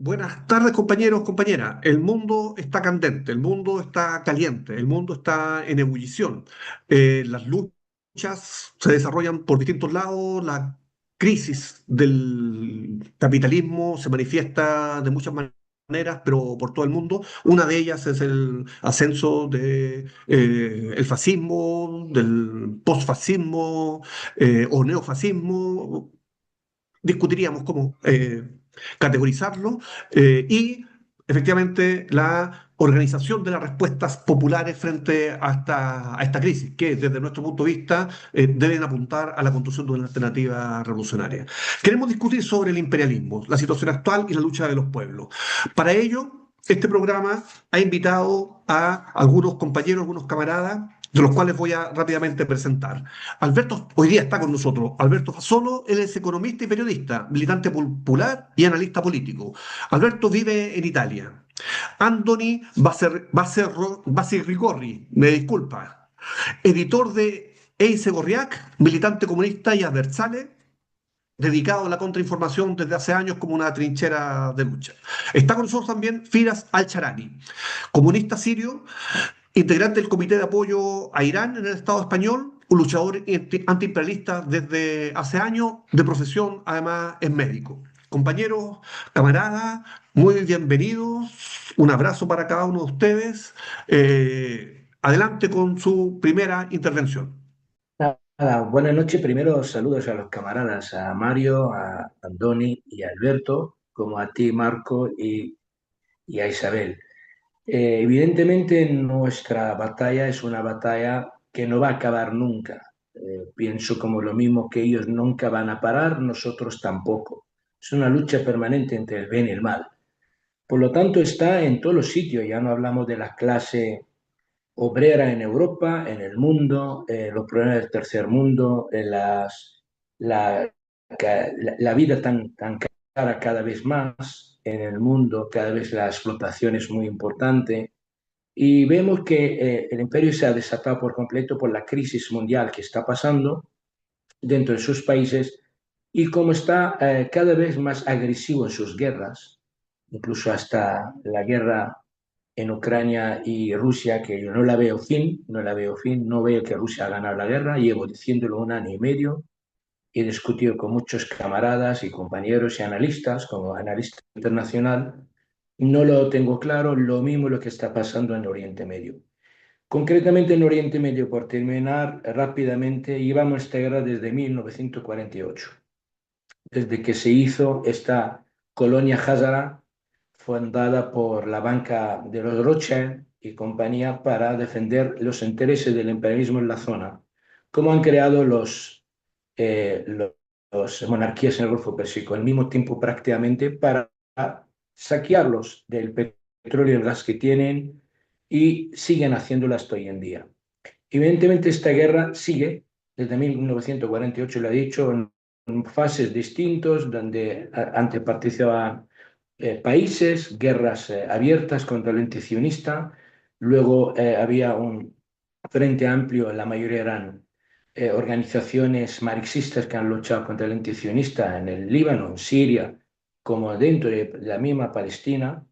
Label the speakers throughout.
Speaker 1: Buenas tardes, compañeros, compañeras. El mundo está candente, el mundo está caliente, el mundo está en ebullición. Las luchas se desarrollan por distintos lados. La crisis del capitalismo se manifiesta de muchas maneras, pero por todo el mundo. Una de ellas es el ascenso de, el fascismo, del posfascismo o neofascismo. Discutiríamos cómo categorizarlo y efectivamente la organización de las respuestas populares frente a esta crisis, que desde nuestro punto de vista deben apuntar a la construcción de una alternativa revolucionaria. Queremos discutir sobre el imperialismo, la situación actual y la lucha de los pueblos. Para ello, este programa ha invitado a algunos compañeros, algunos camaradas, de los cuales voy a rápidamente presentar. Alberto hoy día está con nosotros. Alberto Fasolo, él es economista y periodista, militante popular y analista político. Alberto vive en Italia. Anthony Baserrigorri, me disculpa, editor de Eise Gorriak, militante comunista y adversale, dedicado a la contrainformación desde hace años como una trinchera de lucha. Está con nosotros también Firas Al-Charani, comunista sirio, integrante del Comité de Apoyo a Irán en el Estado español, un luchador antiimperialista desde hace años, de profesión además es médico. Compañeros, camaradas, muy bienvenidos. Un abrazo para cada uno de ustedes. Adelante con su primera intervención.
Speaker 2: Buenas noches. Primero saludos a los camaradas, a Mario, a Andoni y a Alberto, como a ti, Marco, y a Isabel. Evidentemente nuestra batalla es una batalla que no va a acabar nunca. Pienso como lo mismo que ellos nunca van a parar, nosotros tampoco. Es una lucha permanente entre el bien y el mal. Por lo tanto, está en todos los sitios. Ya no hablamos de la clase obrera en Europa, en el mundo, los problemas del tercer mundo, la, la vida tan cara cada vez más en el mundo, cada vez la explotación es muy importante. Y vemos que el imperio se ha desatado por completo por la crisis mundial que está pasando dentro de sus países y como está cada vez más agresivo en sus guerras, incluso hasta la guerra en Ucrania y Rusia, que yo no la veo fin, no la veo fin, no veo que Rusia ha ganado la guerra, llevo diciéndolo un año y medio, he discutido con muchos camaradas y compañeros y analistas, como analista internacional, no lo tengo claro, lo mismo lo que está pasando en Oriente Medio. Concretamente en Oriente Medio, por terminar rápidamente, llevamos esta guerra desde 1948, desde que se hizo esta colonia Hazara fundada por la banca de los Rothschild y compañía para defender los intereses del imperialismo en la zona, como han creado los monarquías en el Golfo Pérsico, al mismo tiempo prácticamente para saquearlos del petróleo y el gas que tienen y siguen haciéndolo hasta hoy en día. Evidentemente esta guerra sigue desde 1948, lo he dicho, en fases distintas, donde antes participaban países, guerras abiertas contra el antisionista, luego había un frente amplio, la mayoría eran organizaciones marxistas que han luchado contra el antisionista en el Líbano, en Siria, como dentro de la misma Palestina.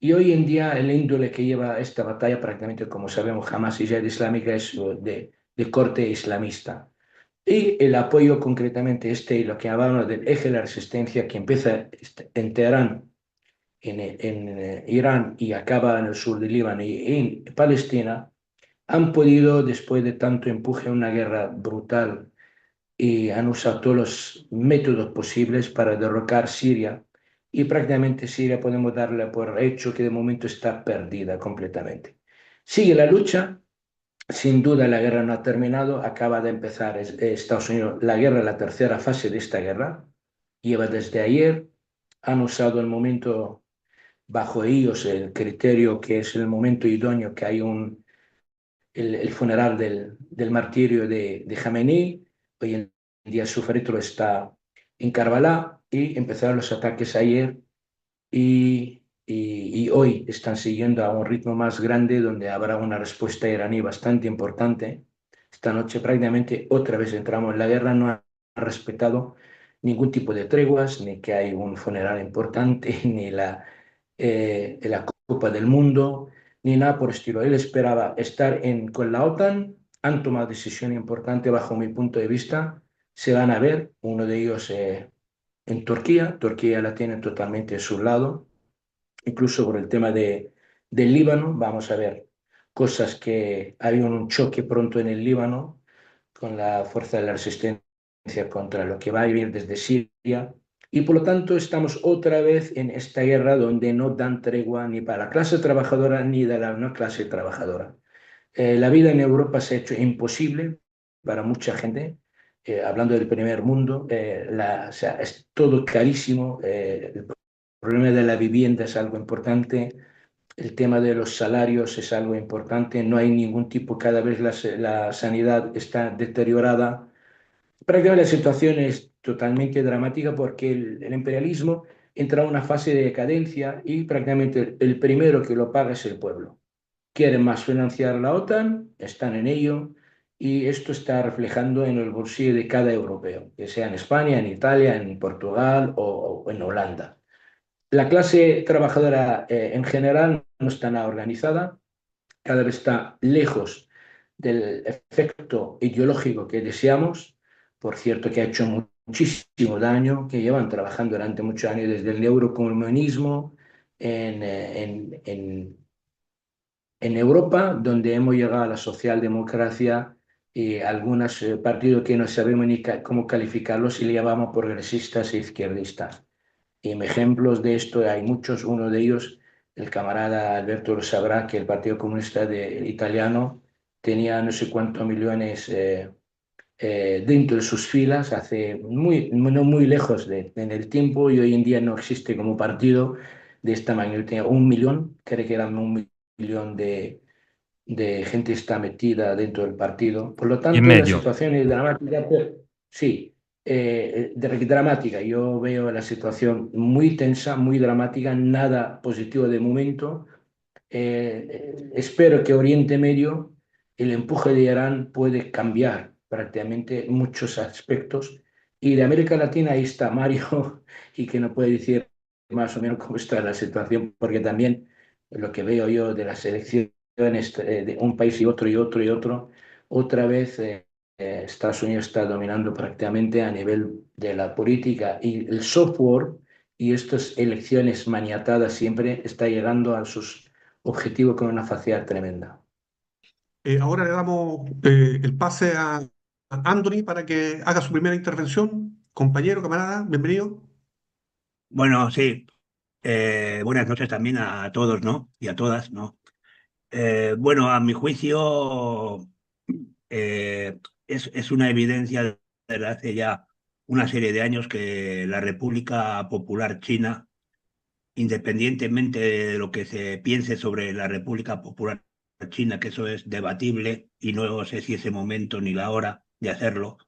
Speaker 2: Y hoy en día el índole que lleva esta batalla, prácticamente como sabemos, Hamas y Jihad Islámica es de corte islamista. Y el apoyo concretamente este, lo que hablábamos del eje de la resistencia que empieza en Teherán, en Irán y acaba en el sur del Líbano y en Palestina, han podido, después de tanto empuje, una guerra brutal y han usado todos los métodos posibles para derrocar Siria. Y prácticamente Siria podemos darle por hecho que de momento está perdida completamente. Sigue la lucha, sin duda la guerra no ha terminado, acaba de empezar Estados Unidos la guerra, la tercera fase de esta guerra, lleva desde ayer, han usado el momento bajo ellos el criterio que es el momento idóneo, que hay el funeral del martirio de Jamenei, hoy en día su féretro está en Karbala y empezaron los ataques ayer y hoy están siguiendo a un ritmo más grande donde habrá una respuesta iraní bastante importante. Esta noche prácticamente otra vez entramos en la guerra, no han respetado ningún tipo de treguas, ni que hay un funeral importante, ni la Copa del Mundo, ni nada por el estilo. Él esperaba estar con la OTAN, han tomado decisión importante bajo mi punto de vista, se van a ver, uno de ellos en Turquía, Turquía la tiene totalmente a su lado, incluso por el tema del Líbano, vamos a ver cosas que hay un choque pronto en el Líbano con la fuerza de la resistencia contra lo que va a venir desde Siria. Y por lo tanto estamos otra vez en esta guerra donde no dan tregua ni para la clase trabajadora ni de la no clase trabajadora. La vida en Europa se ha hecho imposible para mucha gente. Hablando del primer mundo, o sea, es todo carísimo. El problema de la vivienda es algo importante. El tema de los salarios es algo importante. No hay ningún tipo, cada vez la sanidad está deteriorada. Prácticamente la situación es totalmente dramática porque el imperialismo entra a una fase de decadencia y prácticamente el primero que lo paga es el pueblo. Quieren más financiar la OTAN, están en ello y esto está reflejando en el bolsillo de cada europeo, que sea en España, en Italia, en Portugal o en Holanda. La clase trabajadora en general no está nada organizada, cada vez está lejos del efecto ideológico que deseamos, por cierto que ha hecho muchísimo daño, que llevan trabajando durante muchos años desde el neurocomunismo en Europa, donde hemos llegado a la socialdemocracia y algunos partidos que no sabemos ni cómo calificarlos y le llamamos progresistas e izquierdistas. Y ejemplos de esto hay muchos, uno de ellos, el camarada Alberto lo sabrá, que el Partido Comunista Italiano tenía no sé cuántos millones dentro de sus filas, hace no muy lejos en el tiempo, y hoy en día no existe como partido de esta magnitud. Tenía 1 millón, creo que eran 1 millón de gente está metida dentro del partido. Por lo
Speaker 3: Y en
Speaker 2: tanto, la
Speaker 3: medio.
Speaker 2: situación es dramática, sí, dramática. Yo veo la situación muy tensa, muy dramática, nada positivo de momento. Espero que Oriente Medio, el empuje de Irán puede cambiar prácticamente muchos aspectos. Y de América Latina ahí está Mario y que nos puede decir más o menos cómo está la situación, porque también lo que veo yo de las elecciones de un país y otro y otro y otro, otra vez Estados Unidos está dominando prácticamente a nivel de la política y el software y estas elecciones maniatadas siempre está llegando a sus objetivos con una facilidad tremenda.
Speaker 1: Ahora le damos el pase a Anthony para que haga su primera intervención. Compañero, camarada, bienvenido.
Speaker 4: Bueno, sí. Buenas noches también a todos, ¿no? Y a todas, ¿no? Bueno, a mi juicio, es una evidencia desde hace ya una serie de años que la República Popular China, independientemente de lo que se piense sobre la República Popular China, que eso es debatible y no sé si es el momento ni la hora de hacerlo,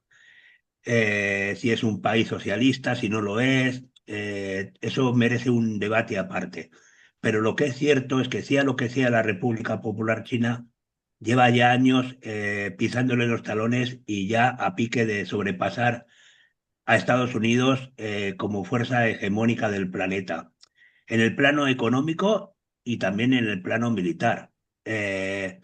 Speaker 4: si es un país socialista, si no lo es, eso merece un debate aparte. Pero lo que es cierto es que sea lo que sea la República Popular China, lleva ya años pisándole los talones y ya a pique de sobrepasar a Estados Unidos como fuerza hegemónica del planeta, en el plano económico y también en el plano militar. Eh,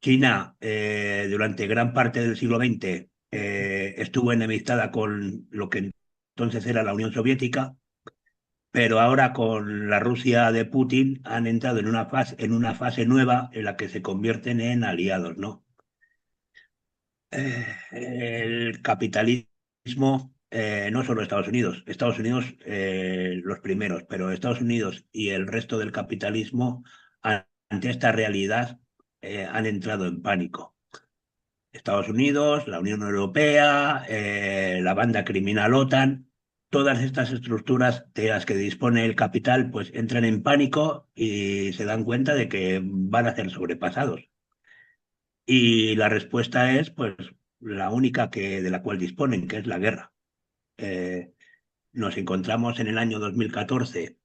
Speaker 4: China, durante gran parte del siglo XX, estuvo enemistada con lo que entonces era la Unión Soviética, pero ahora con la Rusia de Putin han entrado en una fase nueva en la que se convierten en aliados, ¿no? El capitalismo, no solo Estados Unidos los primeros, pero Estados Unidos y el resto del capitalismo ante esta realidad han entrado en pánico. Estados Unidos, la Unión Europea, la banda criminal OTAN, todas estas estructuras de las que dispone el capital, pues entran en pánico y se dan cuenta de que van a ser sobrepasados. Y la respuesta es, pues, la única de la cual disponen, que es la guerra. Eh, Nos encontramos en el año 2014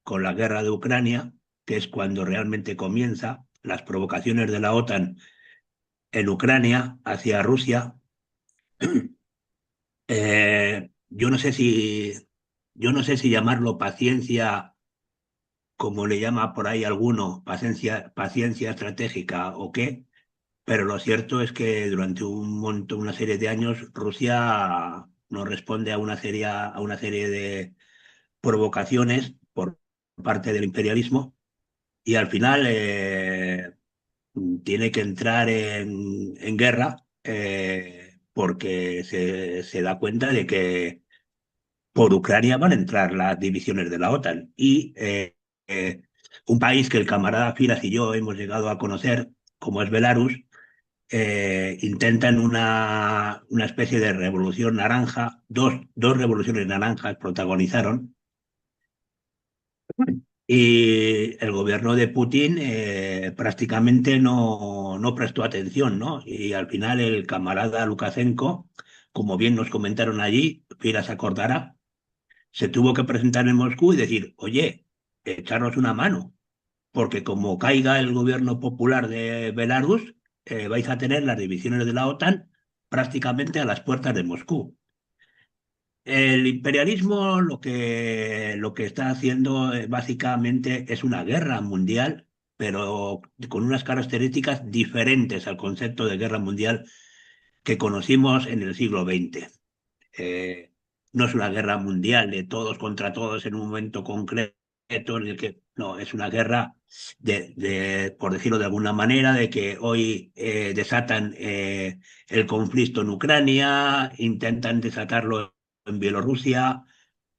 Speaker 4: con la guerra de Ucrania, que es cuando realmente comienza las provocaciones de la OTAN en Ucrania hacia Rusia, Yo no sé si, yo no sé si llamarlo paciencia, como le llama por ahí alguno, paciencia estratégica o qué, pero lo cierto es que durante una serie de años Rusia no responde a una serie de provocaciones por parte del imperialismo y al final tiene que entrar en guerra porque se da cuenta de que por Ucrania van a entrar las divisiones de la OTAN. Y eh, un país que el camarada Filas y yo hemos llegado a conocer, como es Belarus, intentan una especie de revolución naranja, dos revoluciones naranjas protagonizaron, y el gobierno de Putin prácticamente no prestó atención, ¿no? Y al final el camarada Lukashenko, como bien nos comentaron allí, Filas acordará, se tuvo que presentar en Moscú y decir, oye, echarnos una mano, porque como caiga el gobierno popular de Belarus, vais a tener las divisiones de la OTAN prácticamente a las puertas de Moscú. El imperialismo lo que está haciendo básicamente es una guerra mundial, pero con unas características diferentes al concepto de guerra mundial que conocimos en el siglo XX. Eh, no es una guerra mundial de todos contra todos en un momento concreto en el que no, es una guerra por decirlo de alguna manera, de que hoy desatan el conflicto en Ucrania, intentan desatarlo en Bielorrusia,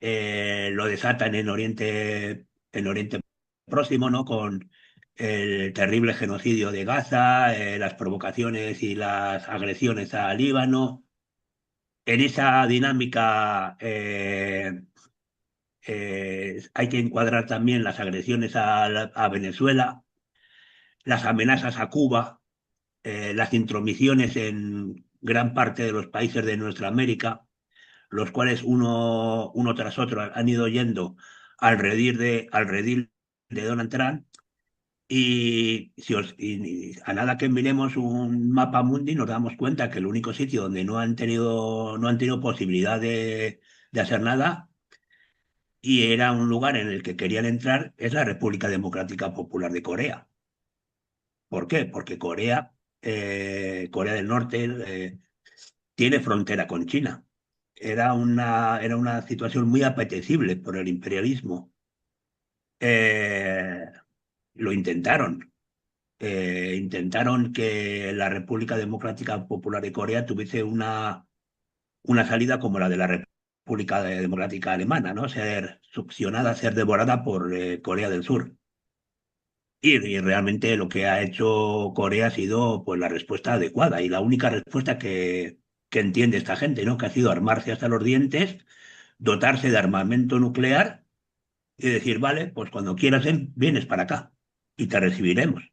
Speaker 4: lo desatan en Oriente Próximo, ¿no? Con el terrible genocidio de Gaza, las provocaciones y las agresiones a Líbano. En esa dinámica hay que encuadrar también las agresiones a Venezuela, las amenazas a Cuba, las intromisiones en gran parte de los países de nuestra América, los cuales uno tras otro han ido yendo al redil de Donald Trump. Y, y a nada que miremos un mapa mundi nos damos cuenta que el único sitio donde no han tenido posibilidad de hacer nada y era un lugar en el que querían entrar es la República Democrática Popular de Corea. ¿Por qué? Porque Corea del Norte, tiene frontera con China. Era una situación muy apetecible por el imperialismo. Eh, lo intentaron. Intentaron que la República Democrática Popular de Corea tuviese una salida como la de la República Democrática Alemana, ¿no? Ser succionada, ser devorada por Corea del Sur. Y realmente lo que ha hecho Corea ha sido pues la respuesta adecuada y la única respuesta que entiende esta gente, ¿no? Que ha sido armarse hasta los dientes, dotarse de armamento nuclear y decir, vale, pues cuando quieras vienes para acá y te recibiremos.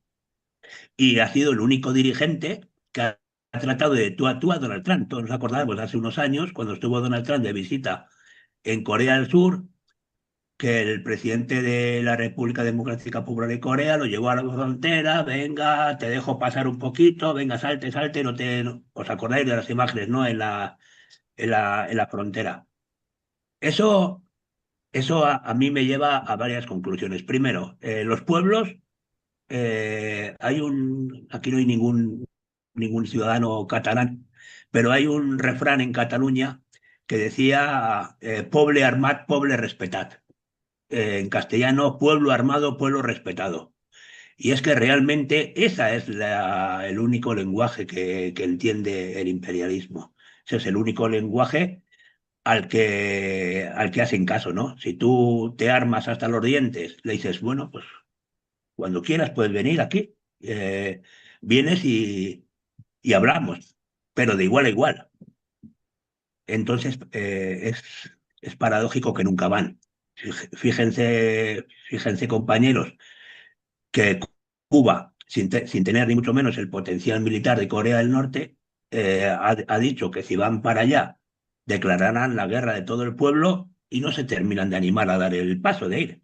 Speaker 4: Y ha sido el único dirigente que ha tratado de tú a Donald Trump. Todos nos acordamos hace unos años, cuando estuvo Donald Trump de visita en Corea del Sur, que el presidente de la República Democrática Popular de Corea lo llevó a la frontera, venga, te dejo pasar un poquito, venga, salte, salte, ¿os acordáis de las imágenes, ¿no? En la frontera. Eso, eso a mí me lleva a varias conclusiones. Primero, los pueblos, aquí no hay ningún ciudadano catalán, pero hay un refrán en Cataluña que decía, poble armat, poble respetat, en castellano, pueblo armado, pueblo respetado. Y es que realmente esa es el único lenguaje que entiende el imperialismo. Ese es el único lenguaje al que hacen caso, ¿no? Si tú te armas hasta los dientes, le dices, bueno, pues cuando quieras puedes venir aquí, vienes y hablamos, pero de igual a igual. Entonces, es paradójico que nunca van. Fíjense, compañeros, que Cuba, sin tener ni mucho menos el potencial militar de Corea del Norte, ha dicho que si van para allá, declararán la guerra de todo el pueblo y no se terminan de animar a dar el paso de ir,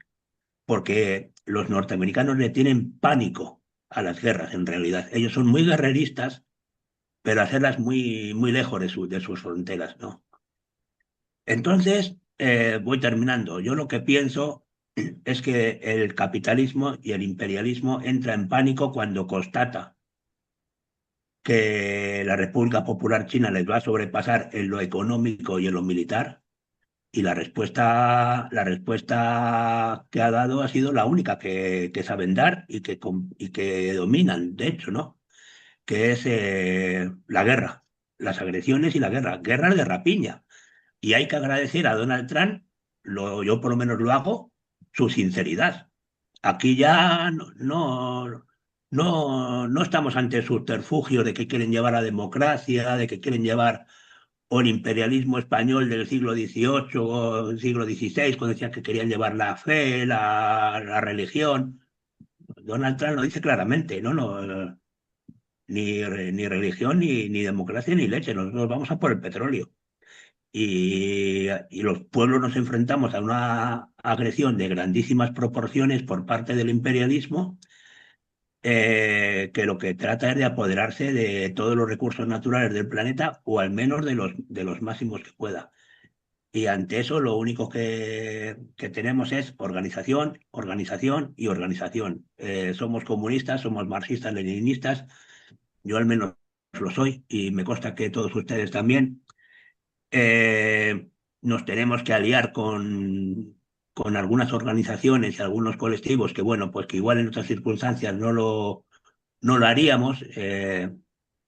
Speaker 4: porque los norteamericanos le tienen pánico a las guerras en realidad. Ellos son muy guerreristas, pero hacerlas muy lejos de sus fronteras, ¿no? Entonces, voy terminando. Yo lo que pienso es que el capitalismo y el imperialismo entra en pánico cuando constata que la República Popular China les va a sobrepasar en lo económico y en lo militar. Y la respuesta que ha dado ha sido la única que saben dar y que dominan, de hecho, ¿no? Que es la guerra, las agresiones y la guerra, guerras de rapiña. Y hay que agradecer a Donald Trump, yo por lo menos lo hago, su sinceridad. Aquí ya no estamos ante subterfugio de que quieren llevar a democracia, de que quieren llevar o el imperialismo español del siglo XVIII o siglo XVI, cuando decían que querían llevar la fe, la religión. Donald Trump lo dice claramente, ni religión, ni democracia, ni leche. Nosotros vamos a por el petróleo. Y los pueblos nos enfrentamos a una agresión de grandísimas proporciones por parte del imperialismo, que lo que trata es de apoderarse de todos los recursos naturales del planeta, o al menos de los máximos que pueda. Y ante eso lo único que tenemos es organización, organización y organización. Somos comunistas, somos marxistas, leninistas, yo al menos lo soy y me consta que todos ustedes también. Eh, Nos tenemos que aliar con algunas organizaciones y algunos colectivos que, bueno, pues que igual en otras circunstancias no lo haríamos.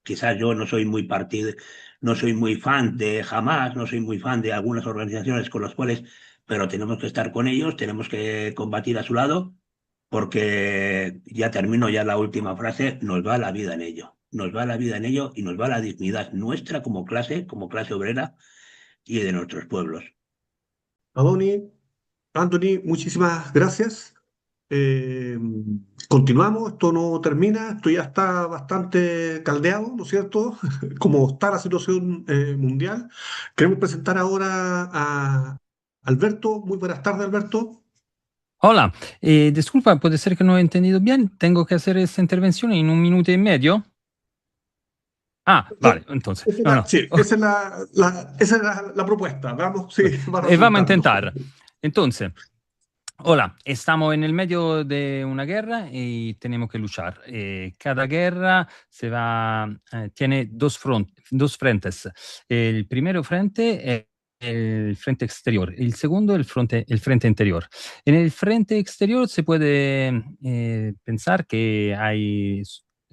Speaker 4: Quizás yo no soy muy fan de Hamas, no soy muy fan de algunas organizaciones con las cuales, pero tenemos que estar con ellos, tenemos que combatir a su lado, porque ya termino ya la última frase, nos va la vida en ello. Nos va la vida en ello y nos va la dignidad nuestra como clase obrera y de nuestros pueblos.
Speaker 1: Adoni, Anthony, muchísimas gracias. Eh, Continuamos, esto no termina, esto ya está bastante caldeado, ¿no es cierto? Como está la situación mundial. Queremos presentar ahora a Alberto. Muy buenas tardes, Alberto.
Speaker 3: Hola, disculpa, puede ser que no he entendido bien. Tengo que hacer esta intervención en 1 minuto y medio. Ah, vale, entonces, no, no.
Speaker 1: Sí, esa es esa es la propuesta. Vamos, sí, va
Speaker 3: Vamos a
Speaker 1: resultando.
Speaker 3: intentar. Entonces, hola, estamos en el medio de una guerra y tenemos que luchar. Cada guerra tiene dos frentes. El primer frente es el frente exterior, el segundo el frente interior. En el frente exterior se puede pensar que hay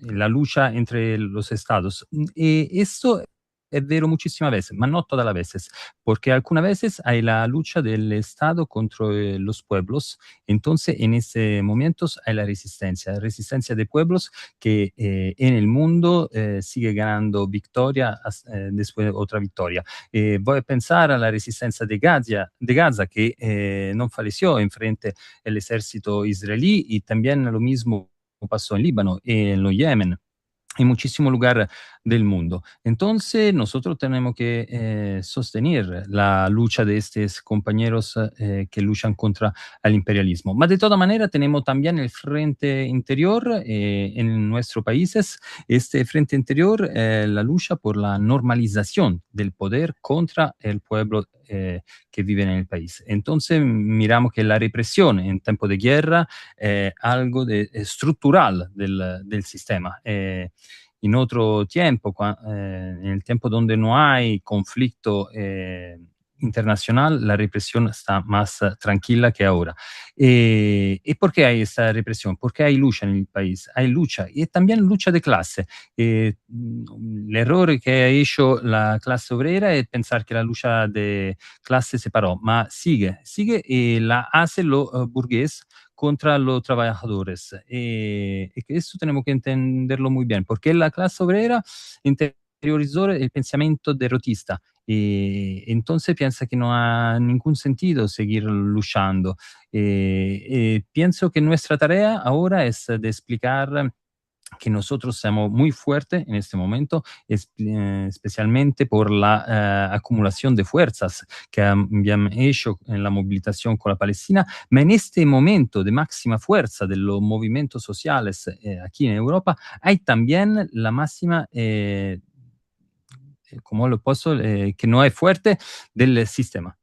Speaker 3: la lucha entre los estados. Y esto es vero muchísimas veces, pero no todas las veces, porque algunas veces hay la lucha del Estado contra los pueblos. Entonces, en ese momentos hay la resistencia de pueblos que en el mundo sigue ganando victoria después otra victoria. Voy a pensar a la resistencia de Gaza que no falleció en frente al ejército israelí, y también lo mismo pasó en Líbano, en lo Yemen, en muchísimos lugares del mundo. Entonces, nosotros tenemos que sostener la lucha de estos compañeros que luchan contra el imperialismo. Pero de todas maneras, tenemos también el frente interior en nuestros países. Este frente interior, la lucha por la normalización del poder contra el pueblo que vive en el país. Entonces, miramos que la represión en tiempo de guerra es algo estructural del sistema. En otro tiempo, en el tiempo donde no hay conflicto internacional, la represión está más tranquila que ahora. ¿Y por qué hay esta represión? Porque hay lucha en el país, hay lucha y también lucha de clase. El error que ha hecho la clase obrera es pensar que la lucha de clase se paró, pero sigue y la hace lo burgués contra los trabajadores. Y que eso tenemos que entenderlo muy bien, porque la clase obrera interiorizó el pensamiento derrotista. Entonces piensa que no ha ningún sentido seguir luchando. Pienso que nuestra tarea ahora es de explicar que nosotros somos muy fuertes en este momento, especialmente por la acumulación de fuerzas que habían hecho en la movilización con la Palestina, pero en este momento de máxima fuerza de los movimientos sociales aquí en Europa, hay también la máxima, como lo puedo, que no es fuerte del sistema.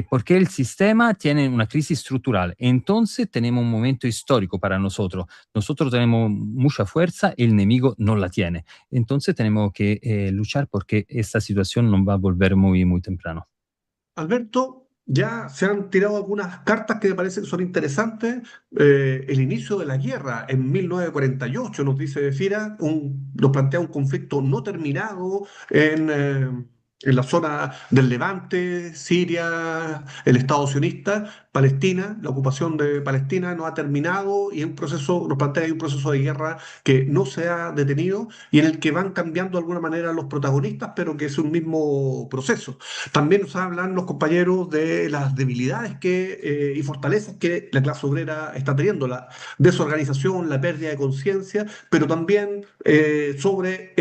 Speaker 3: porque el sistema tiene una crisis estructural. Entonces tenemos un momento histórico para nosotros. Nosotros tenemos mucha fuerza, el enemigo no la tiene. Entonces tenemos que luchar porque esta situación no va a volver muy, muy temprano.
Speaker 1: Alberto, ya se han tirado algunas cartas que me parecen que son interesantes. El inicio de la guerra en 1948, nos dice Fira, nos plantea un conflicto no terminado en la zona del Levante, Siria, el Estado sionista, Palestina. La ocupación de Palestina no ha terminado y es un proceso, nos plantea ahí un proceso de guerra que no se ha detenido y en el que van cambiando de alguna manera los protagonistas, pero que es un mismo proceso. También nos hablan los compañeros de las debilidades y fortalezas que la clase obrera está teniendo, la desorganización, la pérdida de conciencia, pero también sobre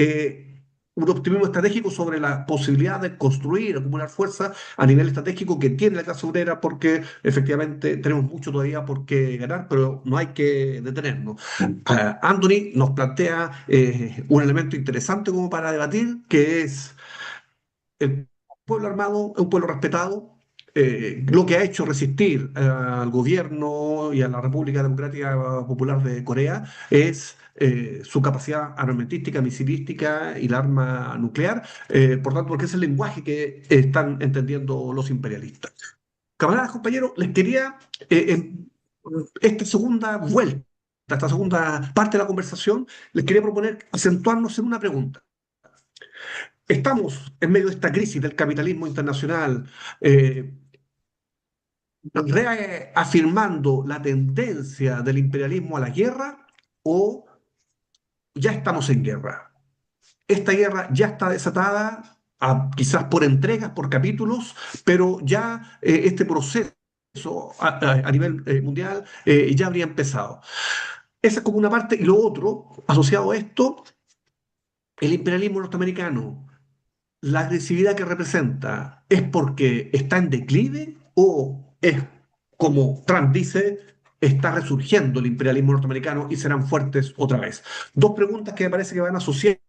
Speaker 1: un optimismo estratégico sobre la posibilidad de construir, acumular fuerza a nivel estratégico que tiene la clase obrera, porque efectivamente tenemos mucho todavía por qué ganar, pero no hay que detenernos. Anthony nos plantea un elemento interesante como para debatir, que es el pueblo armado es un pueblo respetado. Lo que ha hecho resistir al gobierno y a la República Democrática Popular de Corea es su capacidad armamentística, misilística y la arma nuclear. Por tanto, porque es el lenguaje que están entendiendo los imperialistas. Camaradas, compañeros, les quería, en esta segunda vuelta, esta segunda parte de la conversación, les quería proponer acentuarnos en una pregunta. Estamos en medio de esta crisis del capitalismo internacional, reafirmando la tendencia del imperialismo a la guerra o ya estamos en guerra. Esta guerra ya está desatada, quizás por entregas, por capítulos, pero ya este proceso a nivel mundial ya habría empezado. Esa es como una parte. Y lo otro, asociado a esto, el imperialismo norteamericano. ¿La agresividad que representa es porque está en declive o es, como Trump dice, está resurgiendo el imperialismo norteamericano y serán fuertes otra vez? Dos preguntas que me parece que van asociadas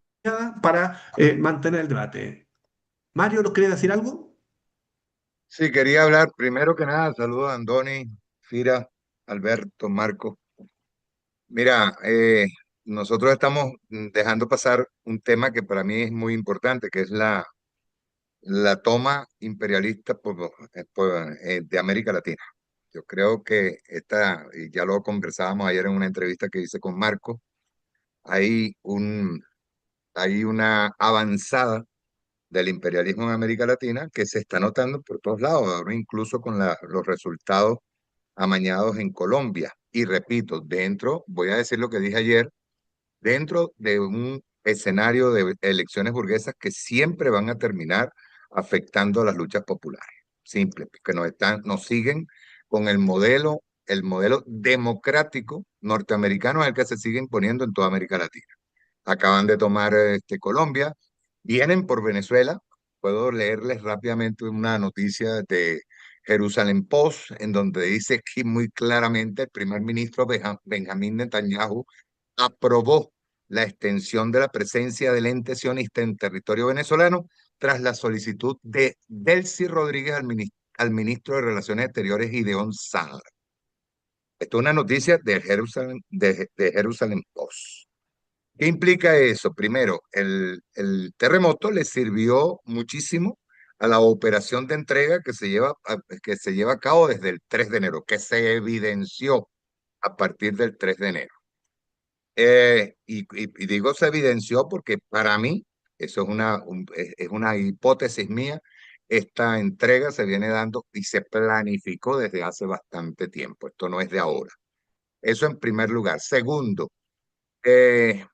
Speaker 1: para mantener el debate. Mario, ¿nos quería decir algo?
Speaker 5: Sí, quería hablar primero que nada, saludos a Andoni, Fira, Alberto, Marco. Mira, nosotros estamos dejando pasar un tema que para mí es muy importante, que es la toma imperialista de América Latina. Yo creo que y ya lo conversábamos ayer en una entrevista que hice con Marco, hay hay una avanzada del imperialismo en América Latina que se está notando por todos lados, ahora incluso con los resultados amañados en Colombia. Y repito, voy a decir lo que dije ayer, dentro de un escenario de elecciones burguesas que siempre van a terminar afectando a las luchas populares. Simple, que nos siguen con el modelo democrático norteamericano es el que se sigue imponiendo en toda América Latina. Acaban de tomar Colombia, vienen por Venezuela. Puedo leerles rápidamente una noticia de Jerusalén Post, en donde dice que muy claramente el primer ministro Benjamín Netanyahu aprobó la extensión de la presencia del ente sionista en territorio venezolano tras la solicitud de Delcy Rodríguez al ministro de Relaciones Exteriores, Gideon Saar. Esto es una noticia de Jerusalén Post. ¿Qué implica eso? Primero, el terremoto le sirvió muchísimo a la operación de entrega que se lleva a cabo desde el 3 de enero, que se evidenció a partir del 3 de enero. Y digo se evidenció porque para mí, eso es una hipótesis mía, esta entrega se viene dando y se planificó desde hace bastante tiempo. Esto no es de ahora. Eso en primer lugar. Segundo, eh,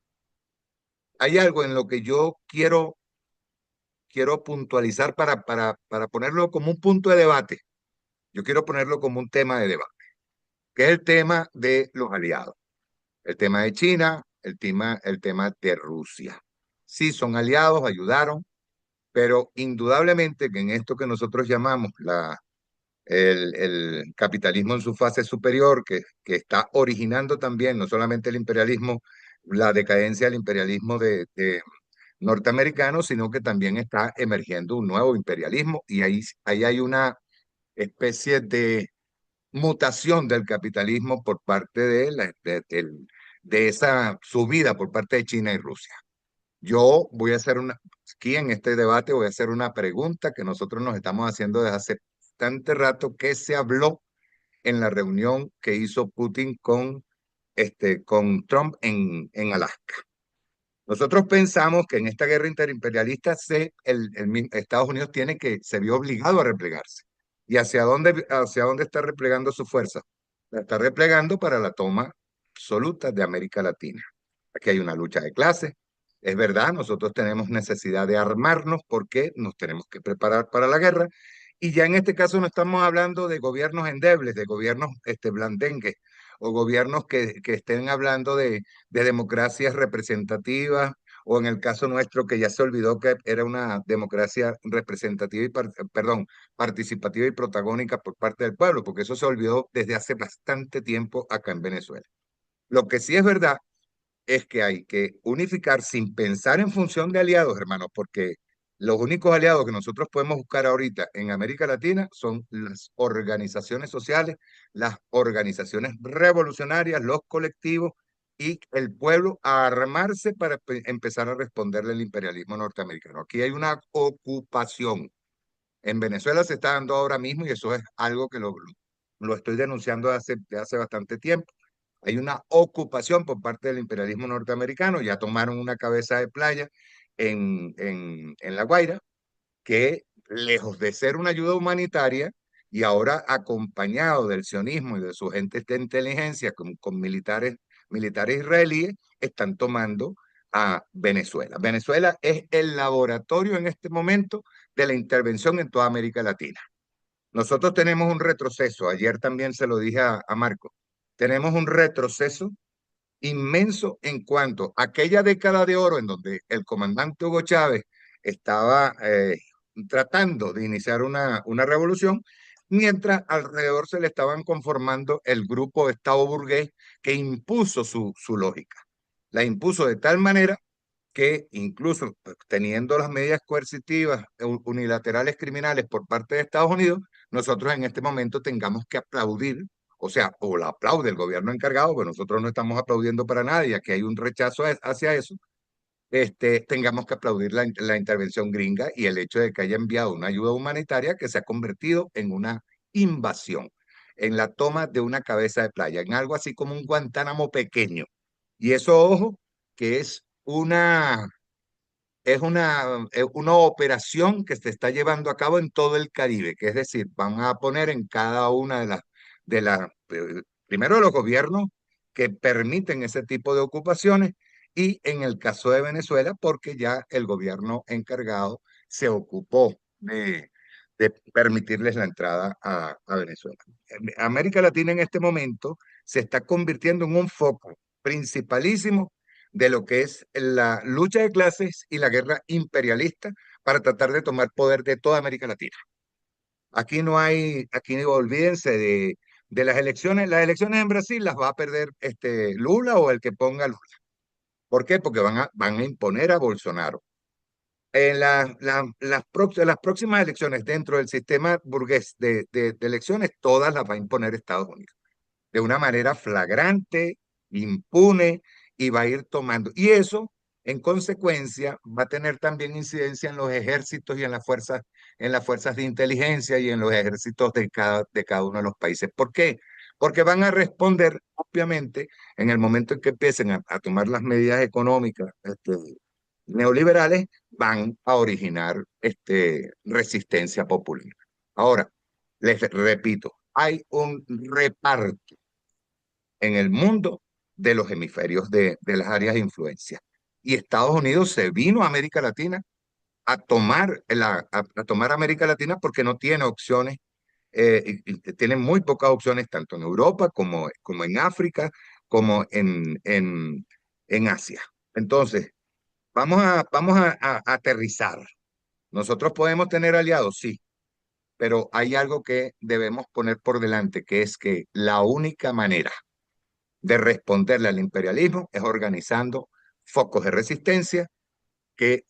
Speaker 5: hay algo en lo que yo quiero puntualizar para ponerlo como un punto de debate. Yo quiero ponerlo como un tema de debate, que es el tema de los aliados, el tema de China, el tema de Rusia. Sí, son aliados, ayudaron, pero indudablemente que en esto que nosotros llamamos el capitalismo en su fase superior, que está originando también no solamente el imperialismo, la decadencia del imperialismo de norteamericano, sino que también está emergiendo un nuevo imperialismo y ahí hay una especie de mutación del capitalismo por parte de esa subida por parte de China y Rusia. Yo voy a hacer aquí en este debate voy a hacer una pregunta que nosotros nos estamos haciendo desde hace bastante rato, que se habló en la reunión que hizo Putin con Trump en Alaska. Nosotros pensamos que en esta guerra interimperialista Estados Unidos se vio obligado a replegarse. ¿Y hacia dónde está replegando su fuerza? La está replegando para la toma absoluta de América Latina. Aquí hay una lucha de clases. Es verdad, nosotros tenemos necesidad de armarnos porque nos tenemos que preparar para la guerra. Y ya en este caso no estamos hablando de gobiernos endebles, de gobiernos blandengues, o gobiernos que estén hablando de democracias representativas, o en el caso nuestro que ya se olvidó que era una democracia representativa participativa y protagónica por parte del pueblo, porque eso se olvidó desde hace bastante tiempo acá en Venezuela. Lo que sí es verdad es que hay que unificar sin pensar en función de aliados, hermanos, porque los únicos aliados que nosotros podemos buscar ahorita en América Latina son las organizaciones sociales, las organizaciones revolucionarias, los colectivos y el pueblo a armarse para empezar a responderle al imperialismo norteamericano. Aquí hay una ocupación. En Venezuela se está dando ahora mismo y eso es algo que lo estoy denunciando de hace bastante tiempo. Hay una ocupación por parte del imperialismo norteamericano, ya tomaron una cabeza de playa en La Guaira, que lejos de ser una ayuda humanitaria, y ahora acompañado del sionismo y de sus agentes de inteligencia con militares israelíes, están tomando a Venezuela. Venezuela es el laboratorio en este momento de la intervención en toda América Latina. Nosotros tenemos un retroceso, ayer también se lo dije a Marco, tenemos un retroceso inmenso en cuanto a aquella década de oro en donde el comandante Hugo Chávez estaba tratando de iniciar una revolución, mientras alrededor se le estaban conformando el grupo Estado burgués que impuso su lógica. La impuso de tal manera que incluso teniendo las medidas coercitivas unilaterales criminales por parte de Estados Unidos, nosotros en este momento tengamos que aplaudir, o sea, o la aplaude el gobierno encargado, pero nosotros no estamos aplaudiendo para nada, ya que hay un rechazo hacia eso, tengamos que aplaudir la intervención gringa y el hecho de que haya enviado una ayuda humanitaria que se ha convertido en una invasión, en la toma de una cabeza de playa, en algo así como un Guantánamo pequeño. Y eso, ojo, que es una operación que se está llevando a cabo en todo el Caribe, que es decir, van a poner en cada una primero los gobiernos que permiten ese tipo de ocupaciones, y en el caso de Venezuela, porque ya el gobierno encargado se ocupó de permitirles la entrada a Venezuela. América Latina en este momento se está convirtiendo en un foco principalísimo de lo que es la lucha de clases y la guerra imperialista para tratar de tomar poder de toda América Latina. Aquí olvídense de las elecciones en Brasil las va a perder Lula o el que ponga Lula. ¿Por qué? Porque van a imponer a Bolsonaro. En las próximas elecciones dentro del sistema burgués de elecciones, todas las va a imponer Estados Unidos de una manera flagrante, impune, y va a ir tomando. Y eso, en consecuencia, va a tener también incidencia en los ejércitos y en las fuerzas de inteligencia y en los ejércitos de cada uno de los países. ¿Por qué? Porque van a responder, obviamente, en el momento en que empiecen a tomar las medidas económicas neoliberales, van a originar resistencia popular. Ahora, les repito, hay un reparto en el mundo de los hemisferios de las áreas de influencia. Y Estados Unidos se vino a América Latina a tomar América Latina porque no tiene opciones, y tiene muy pocas opciones tanto en Europa como en África, como en Asia. Entonces, vamos a aterrizar. Nosotros podemos tener aliados, sí, pero hay algo que debemos poner por delante, que es que la única manera de responderle al imperialismo es organizando focos de resistencia que,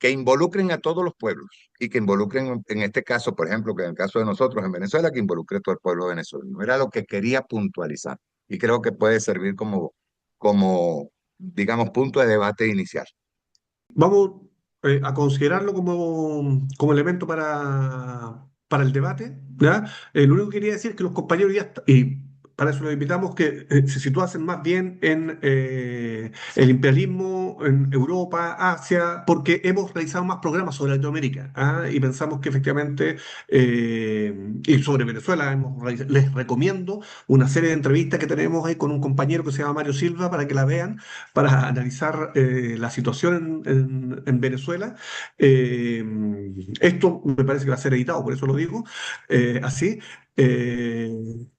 Speaker 5: que involucren a todos los pueblos y que involucren, en este caso, por ejemplo, que en el caso de nosotros en Venezuela, que involucre a todo el pueblo venezolano. Era lo que quería puntualizar y creo que puede servir como digamos, punto de debate inicial.
Speaker 1: Vamos a considerarlo como elemento para el debate, ¿ya? Lo único que quería decir es que los compañeros y para eso los invitamos, que se situasen más bien en el imperialismo en Europa, Asia, porque hemos realizado más programas sobre Latinoamérica, ¿ah? Y pensamos que efectivamente, y sobre Venezuela, les recomiendo una serie de entrevistas que tenemos ahí con un compañero que se llama Mario Silva para que la vean para analizar la situación en Venezuela. Eh, Esto me parece que va a ser editado, por eso lo digo así.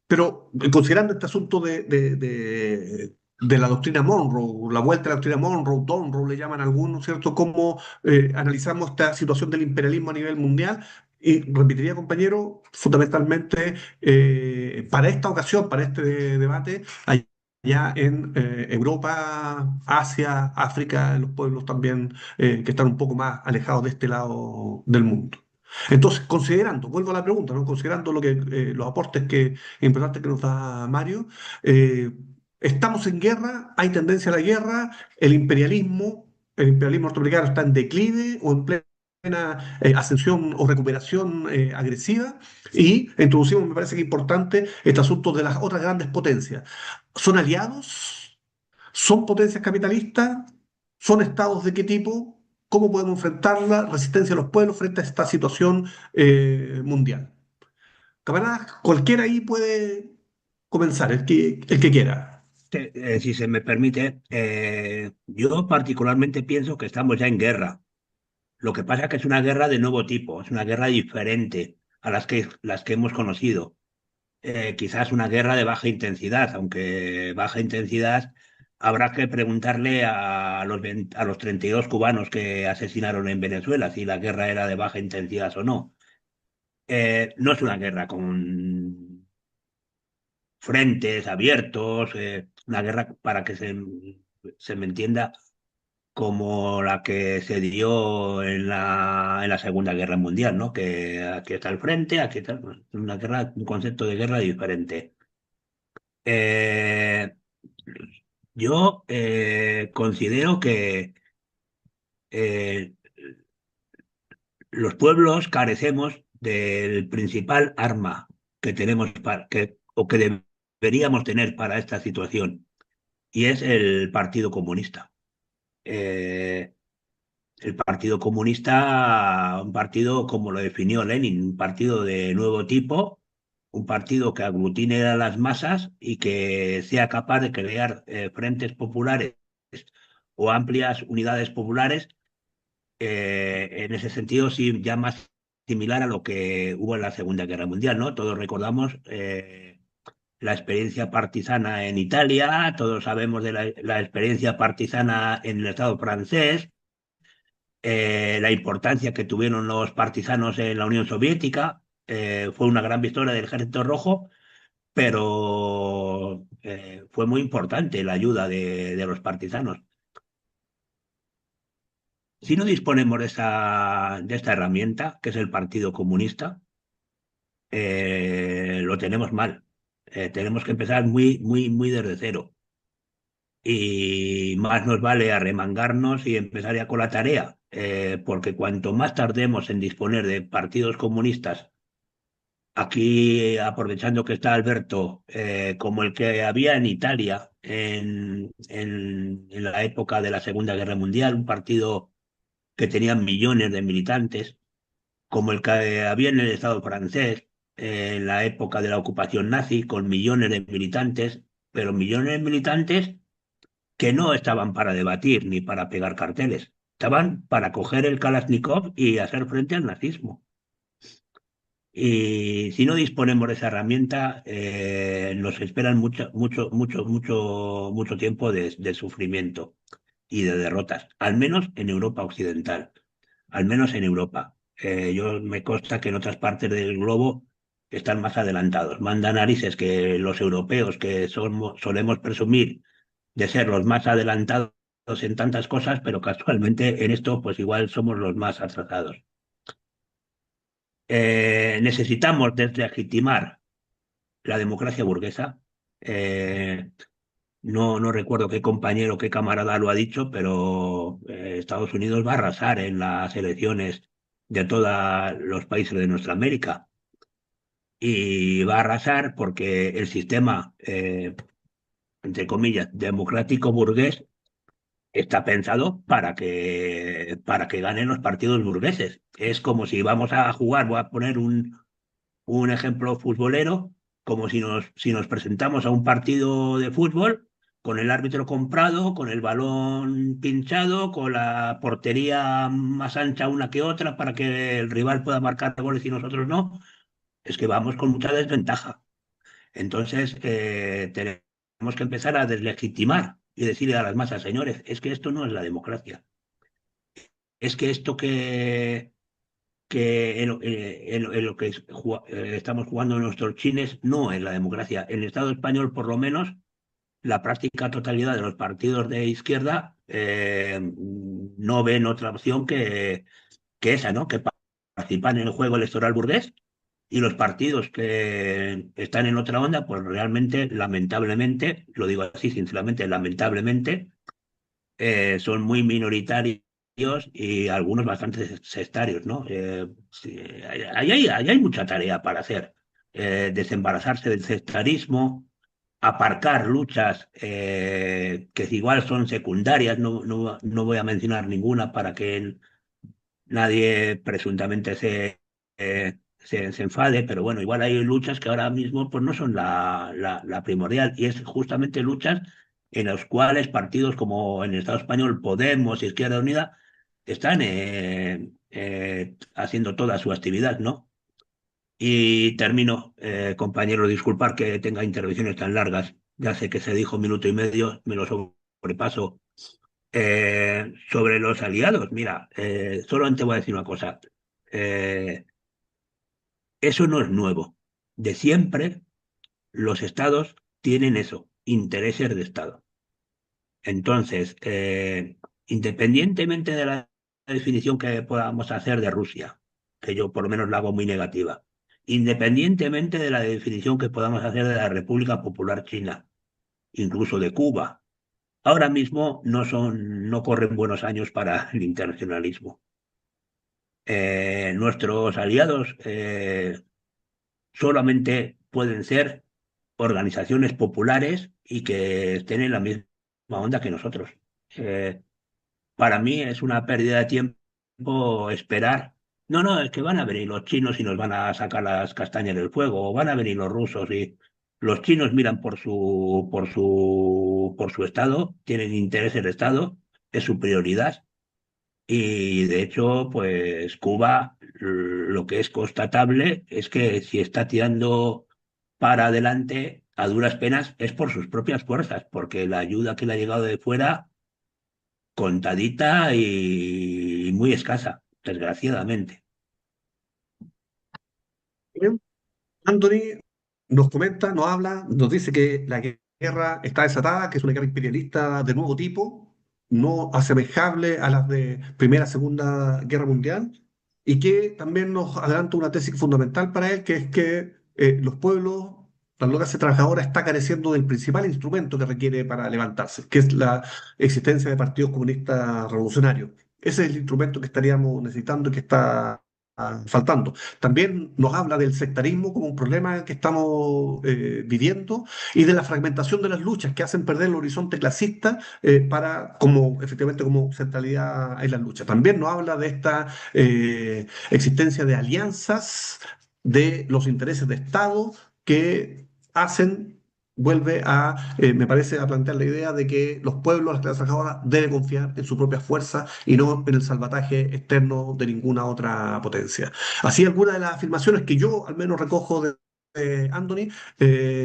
Speaker 1: Pero considerando este asunto de la doctrina Monroe, la vuelta a la doctrina Monroe, Donroe le llaman algunos, ¿cierto? Cómo analizamos esta situación del imperialismo a nivel mundial. Y repetiría, compañero, fundamentalmente para esta ocasión, para este debate, hay ya en Europa, Asia, África, los pueblos también que están un poco más alejados de este lado del mundo. Entonces, considerando, vuelvo a la pregunta, ¿no? Considerando los aportes importantes que nos da Mario, eh, estamos en guerra, hay tendencia a la guerra, el imperialismo norteamericano está en declive o en plena ascensión o recuperación agresiva, y introducimos, me parece que importante, este asunto de las otras grandes potencias. ¿Son aliados? ¿Son potencias capitalistas? ¿Son estados de qué tipo? ¿Cómo podemos enfrentar la resistencia de los pueblos frente a esta situación mundial? Camaradas, cualquiera ahí puede comenzar, el que quiera.
Speaker 4: Si se me permite, yo particularmente pienso que estamos ya en guerra. Lo que pasa es que es una guerra de nuevo tipo, es una guerra diferente a las que hemos conocido. Quizás una guerra de baja intensidad, aunque baja intensidad habrá que preguntarle a los 32 cubanos que asesinaron en Venezuela si la guerra era de baja intensidad o no. No es una guerra con frentes abiertos, una guerra para que se me entienda como la que se dio en la Segunda Guerra Mundial, ¿no? Que aquí está el frente, aquí está una guerra, un concepto de guerra diferente. Eh, yo considero que eh, los pueblos carecemos del principal arma que tenemos o que deberíamos tener para esta situación, y es el Partido Comunista. Eh, el Partido Comunista, un partido como lo definió Lenin, un partido de nuevo tipo, un partido que aglutine a las masas y que sea capaz de crear frentes populares o amplias unidades populares. En ese sentido, sí, ya más similar a lo que hubo en la Segunda Guerra Mundial, ¿no? Todos recordamos la experiencia partisana en Italia, todos sabemos de la experiencia partisana en el Estado francés, la importancia que tuvieron los partisanos en la Unión Soviética. Fue una gran victoria del Ejército Rojo, pero fue muy importante la ayuda de los partisanos. Si no disponemos de esta herramienta, que es el Partido Comunista, lo tenemos mal. Tenemos que empezar muy, muy, muy desde cero. Y más nos vale arremangarnos y empezar ya con la tarea, porque cuanto más tardemos en disponer de partidos comunistas, aquí aprovechando que está Alberto, como el que había en Italia en la época de la Segunda Guerra Mundial, un partido que tenía millones de militantes, como el que había en el Estado francés en la época de la ocupación nazi, con millones de militantes, pero millones de militantes que no estaban para debatir ni para pegar carteles, estaban para coger el Kalashnikov y hacer frente al nazismo. Y si no disponemos de esa herramienta, nos esperan mucho, mucho, mucho, mucho, mucho tiempo de sufrimiento y de derrotas, al menos en Europa occidental, al menos en Europa. Yo me consta que en otras partes del globo están más adelantados. Manda narices que los europeos, que solemos presumir de ser los más adelantados en tantas cosas, pero casualmente en esto pues igual somos los más atrasados. Necesitamos deslegitimar la democracia burguesa. No recuerdo qué compañero, qué camarada lo ha dicho, pero Estados Unidos va a arrasar en las elecciones de todos los países de nuestra América. Y va a arrasar porque el sistema, entre comillas, democrático burgués está pensado para que ganen los partidos burgueses. Es como si vamos a jugar, voy a poner un ejemplo futbolero, como si nos presentamos a un partido de fútbol con el árbitro comprado, con el balón pinchado, con la portería más ancha una que otra para que el rival pueda marcar goles y nosotros no. Es que vamos con mucha desventaja. Entonces, tenemos que empezar a deslegitimar y decirle a las masas, señores, es que esto no es la democracia. Es que esto que en lo que estamos jugando nuestros chines no es la democracia. En el Estado español, por lo menos, la práctica totalidad de los partidos de izquierda no ven otra opción que esa, ¿no? Que participan en el juego electoral burgués, y los partidos que están en otra onda, pues realmente, lamentablemente, lo digo así sinceramente, lamentablemente, son muy minoritarios y algunos bastante sectarios, ¿no? Sí, ahí hay mucha tarea para hacer. Desembarazarse del sectarismo, aparcar luchas que igual son secundarias, no voy a mencionar ninguna para que nadie presuntamente se enfade, pero bueno, igual hay luchas que ahora mismo pues no son la primordial, y es justamente luchas en las cuales partidos como en el Estado español, Podemos, Izquierda Unida, están haciendo toda su actividad, ¿no? Y termino, compañero, disculpar que tenga intervenciones tan largas, ya sé que se dijo 1 minuto y medio, me lo sobrepaso. Sobre los aliados, mira, solamente voy a decir una cosa. Eh, Eso no es nuevo. De siempre los estados tienen eso, intereses de Estado. Entonces, independientemente de la definición que podamos hacer de Rusia, que yo por lo menos la hago muy negativa, independientemente de la definición que podamos hacer de la República Popular China, incluso de Cuba, ahora mismo no corren buenos años para el internacionalismo. Nuestros aliados solamente pueden ser organizaciones populares y que estén en la misma onda que nosotros. Eh, para mí es una pérdida de tiempo esperar. No, es que van a venir los chinos y nos van a sacar las castañas del fuego, o van a venir los rusos y los chinos miran por su estado, tienen interés en el estado, es su prioridad. Y de hecho, pues Cuba, lo que es constatable es que si está tirando para adelante a duras penas es por sus propias fuerzas, porque la ayuda que le ha llegado de fuera, contadita y muy escasa, desgraciadamente.
Speaker 1: Bien. Anthony nos comenta, nos habla, nos dice que la guerra está desatada, que es una guerra imperialista de nuevo tipo, no asemejable a las de Primera, Segunda Guerra Mundial, y que también nos adelanta una tesis fundamental para él, que es que los pueblos, la clase trabajadora está careciendo del principal instrumento que requiere para levantarse, que es la existencia de partidos comunistas revolucionarios. Ese es el instrumento que estaríamos necesitando y que está faltando. También nos habla del sectarismo como un problema que estamos viviendo y de la fragmentación de las luchas que hacen perder el horizonte clasista para, como efectivamente, como centralidad en las luchas. También nos habla de esta existencia de alianzas de los intereses de Estado que hacen, vuelve a, me parece, a plantear la idea de que los pueblos, las clases trabajadoras, deben confiar en su propia fuerza y no en el salvataje externo de ninguna otra potencia. Así, algunas de las afirmaciones que yo al menos recojo de Anthony.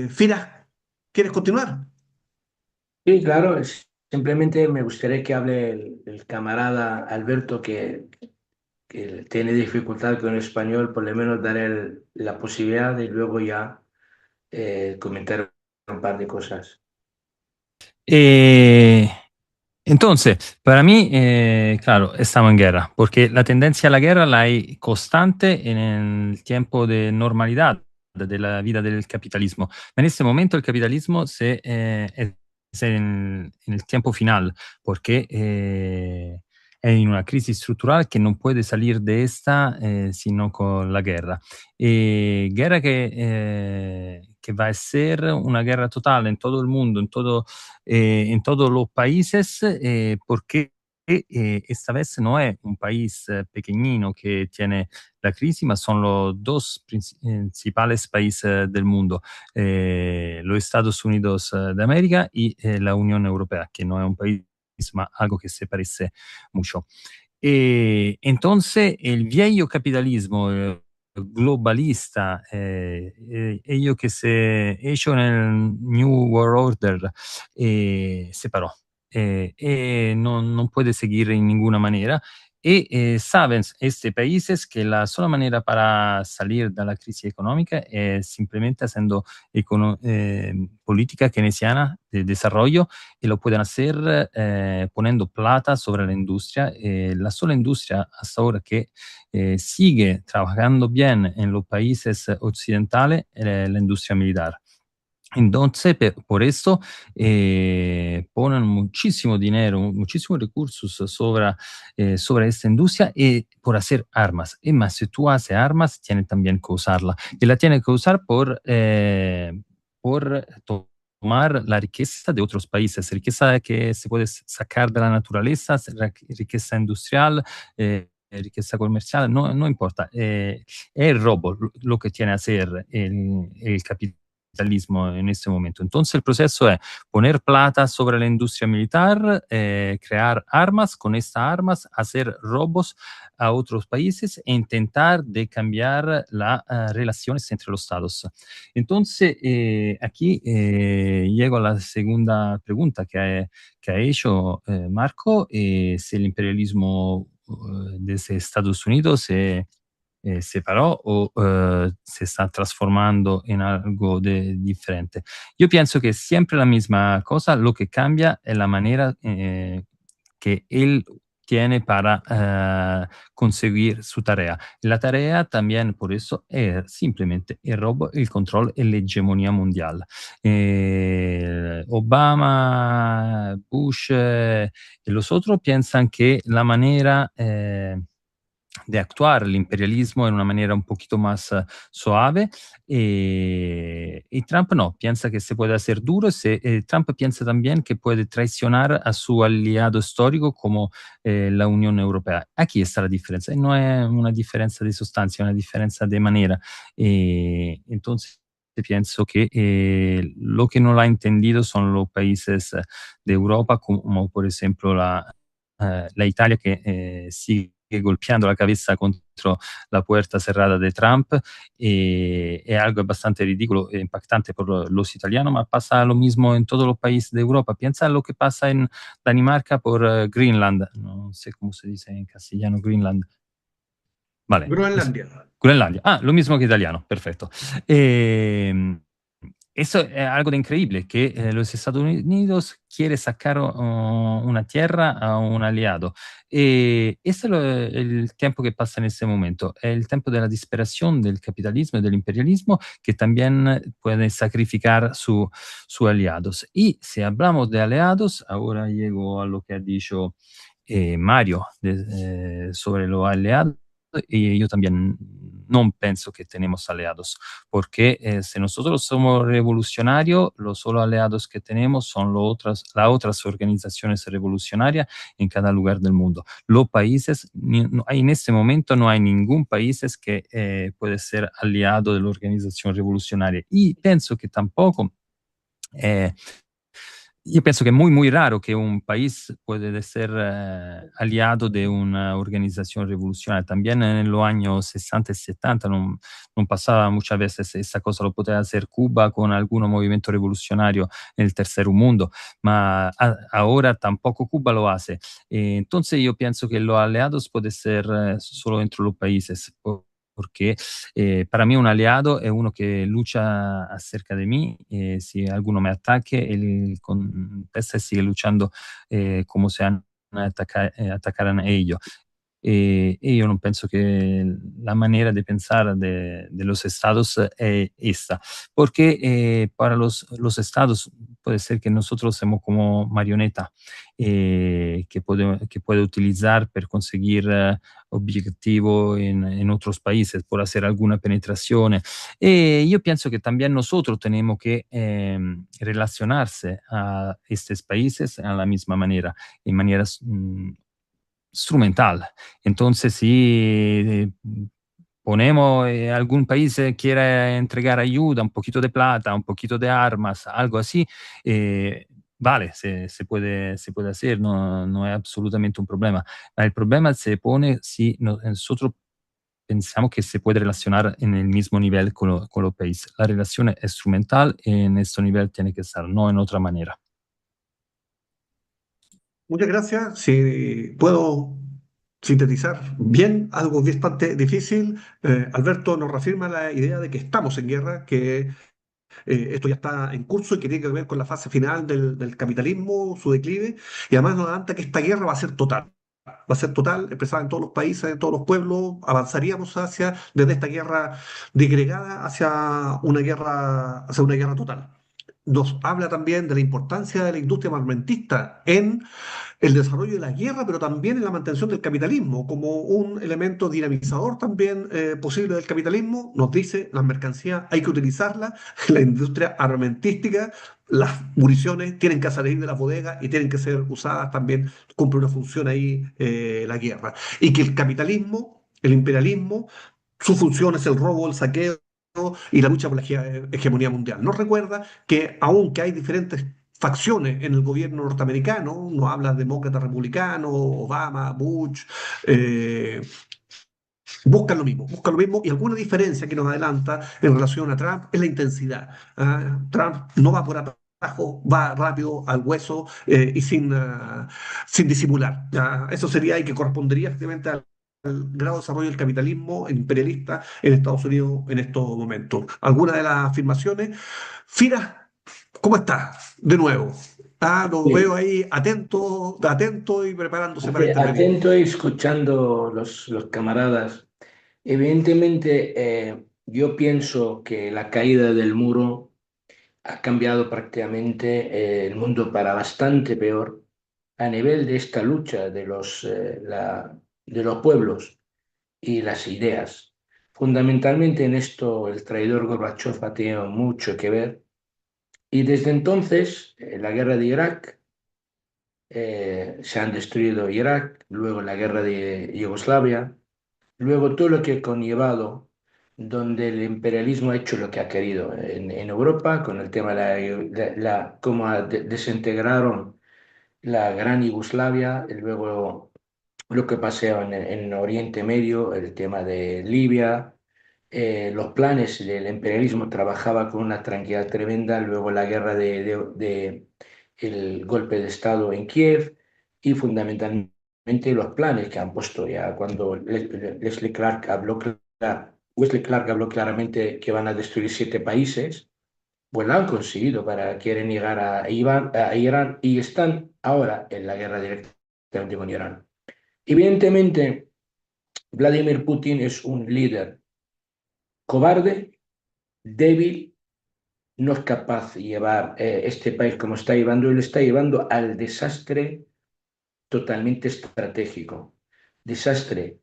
Speaker 1: Fira, ¿quieres continuar?
Speaker 2: Sí, claro, simplemente me gustaría que hable el camarada Alberto que tiene dificultad con el español, por lo menos daré la posibilidad y luego ya comentar un par de cosas.
Speaker 3: Eh, Entonces, para mí, claro, estamos en guerra, porque la tendencia a la guerra la hay constante en el tiempo de normalidad de la vida del capitalismo. En este momento el capitalismo es en el tiempo final, porque è in una crisi strutturale che non può salir de esta sino con la guerra. Guerra que va a ser una guerra total en todo el mundo, en todos los países, porque esta vez no es un país pequeñino que tiene la crisis, ma son los dos principales países del mundo, los Estados Unidos de América y la Unión Europea, que no es un país, ma algo que se parece mucho. Entonces, el viejo capitalismo globalista, ello que se hecho en el New World Order, se paró. No puede seguir en ninguna manera. Y saben estos países que la sola manera para salir de la crisis económica es simplemente haciendo política keynesiana de desarrollo, y lo pueden hacer poniendo plata sobre la industria. La sola industria hasta ahora que sigue trabajando bien en los países occidentales es la industria militar. Entonces, por eso ponen muchísimo dinero, muchísimos recursos sobre esta industria y por hacer armas. Y más, si tú haces armas, tienes también que usarla. Y la tienes que usar por tomar la riqueza de otros países, riqueza que se puede sacar de la naturaleza, riqueza industrial, riqueza comercial, no importa. Es el robo lo que tiene que hacer el capitalismo en este momento. Entonces el proceso es poner plata sobre la industria militar, crear armas, con estas armas hacer robos a otros países e intentar de cambiar las relaciones entre los estados. Entonces, aquí llego a la segunda pregunta que ha hecho Marco, si el imperialismo desde Estados Unidos se separó o se está transformando en algo diferente. Yo pienso que es siempre la misma cosa, lo que cambia es la manera que él tiene para conseguir su tarea. La tarea también, por eso, es simplemente el robo, el control y la hegemonía mundial. Obama, Bush y los otros piensan que la manera de actuar el imperialismo en una manera un poquito más suave, y Trump no, piensa que se puede hacer duro. Trump piensa también que puede traicionar a su aliado histórico como la Unión Europea. Aquí está la diferencia, no es una diferencia de sustancia, es una diferencia de manera. Entonces, pienso que lo que no lo ha entendido son los países de Europa, como por ejemplo la Italia, que sigue golpeando la cabeza contra la puerta cerrada de Trump. Es algo bastante ridículo e impactante por los italianos, pero pasa lo mismo en todos los países de Europa. Piensa lo que pasa en Dinamarca por Greenland, no sé cómo se dice en castellano Greenland. Vale.
Speaker 1: Groenlandia.
Speaker 3: Groenlandia. Ah, lo mismo que italiano, perfecto. Eso es algo de increíble, que los Estados Unidos quiere sacar una tierra a un aliado. Ese es el tiempo que pasa en este momento, es el tiempo de la desesperación del capitalismo y del imperialismo, que también puede sacrificar sus aliados. Y si hablamos de aliados, ahora llego a lo que ha dicho Mario sobre los aliados. Y yo también no pienso que tenemos aliados, porque si nosotros somos revolucionarios, los solo aliados que tenemos son las otras organizaciones revolucionarias en cada lugar del mundo. Los países, en este momento no hay ningún país que puede ser aliado de la organización revolucionaria. Y pienso que tampoco... Io penso che è muy raro che un país puede ser aliado de una organización revolucionaria. También en los años 60 y 70 non pasaba muchas veces esa cosa, lo poteva hacer Cuba con algún movimiento revolucionario en el tercer mundo, ma ahora tampoco Cuba lo hace. Entonces yo pienso que los aliados pueden ser solo entre los países, porque para mí un aliado es uno que lucha acerca de mí. Si alguno me ataque, él contesta y sigue luchando como se atacaran ellos. E io non penso che la manera de pensar de los estados es esta, porque para los estados puede ser que nosotros somos como marioneta que puede utilizar per conseguir objetivo en otros países, por hacer alguna penetración. Yo pienso que también nosotros tenemos que relacionarse a estos países a la misma manera, en manera instrumental. Entonces, si ponemos algún país quiere entregar ayuda, un poquito de plata, un poquito de armas, algo así, vale, se puede hacer, no, no es absolutamente un problema. El problema se pone si nosotros pensamos que se puede relacionar en el mismo nivel con los países. La relación es instrumental y en este nivel tiene que estar, no en otra manera.
Speaker 1: Muchas gracias. Si puedo sintetizar bien, algo bastante difícil, Alberto nos reafirma la idea de que estamos en guerra, que esto ya está en curso y que tiene que ver con la fase final del capitalismo, su declive, y además nos adelanta que esta guerra va a ser total. Va a ser total, expresada en todos los países, en todos los pueblos. Avanzaríamos desde esta guerra disgregada hacia una guerra total. Nos habla también de la importancia de la industria armamentista en el desarrollo de la guerra, pero también en la mantención del capitalismo, como un elemento dinamizador también posible del capitalismo. Nos dice, las mercancías hay que utilizarlas, la industria armamentística, las municiones tienen que salir de las bodegas y tienen que ser usadas también, cumple una función ahí la guerra. Y que el capitalismo, el imperialismo, su función es el robo, el saqueo y la lucha por la hegemonía mundial. Nos recuerda que aunque hay diferentes facciones en el gobierno norteamericano, no habla demócrata, republicano, Obama, Bush, eh, buscan lo mismo y alguna diferencia que nos adelanta en relación a Trump es la intensidad. Trump no va por atajo, va rápido al hueso y sin disimular. Eso sería y que correspondería efectivamente al grado de desarrollo del capitalismo imperialista en Estados Unidos en estos momentos. Algunas de las afirmaciones. Fira, ¿cómo estás? De nuevo. Lo veo
Speaker 2: Sí,
Speaker 1: ahí atento, atento y preparándose para intervenir.
Speaker 2: atento y escuchando los camaradas. Evidentemente, yo pienso que la caída del muro ha cambiado prácticamente el mundo para bastante peor a nivel de esta lucha de los pueblos y las ideas. Fundamentalmente en esto el traidor Gorbachev ha tenido mucho que ver y desde entonces la guerra de Irak, se han destruido Irak, luego la guerra de Yugoslavia, luego todo lo que ha conllevado, donde el imperialismo ha hecho lo que ha querido en Europa, con el tema de cómo desintegraron la gran Yugoslavia, y luego lo que pasó en Oriente Medio, el tema de Libia, los planes del imperialismo trabajaba con una tranquilidad tremenda, luego la guerra el golpe de Estado en Kiev y fundamentalmente los planes que han puesto ya cuando Wesley Clark habló claramente que van a destruir 7 países, pues lo han conseguido quieren llegar a Irán y están ahora en la guerra directamente con Irán. Evidentemente, Vladimir Putin es un líder cobarde, débil, no es capaz de llevar este país como está llevando, él está llevando al desastre totalmente estratégico. Desastre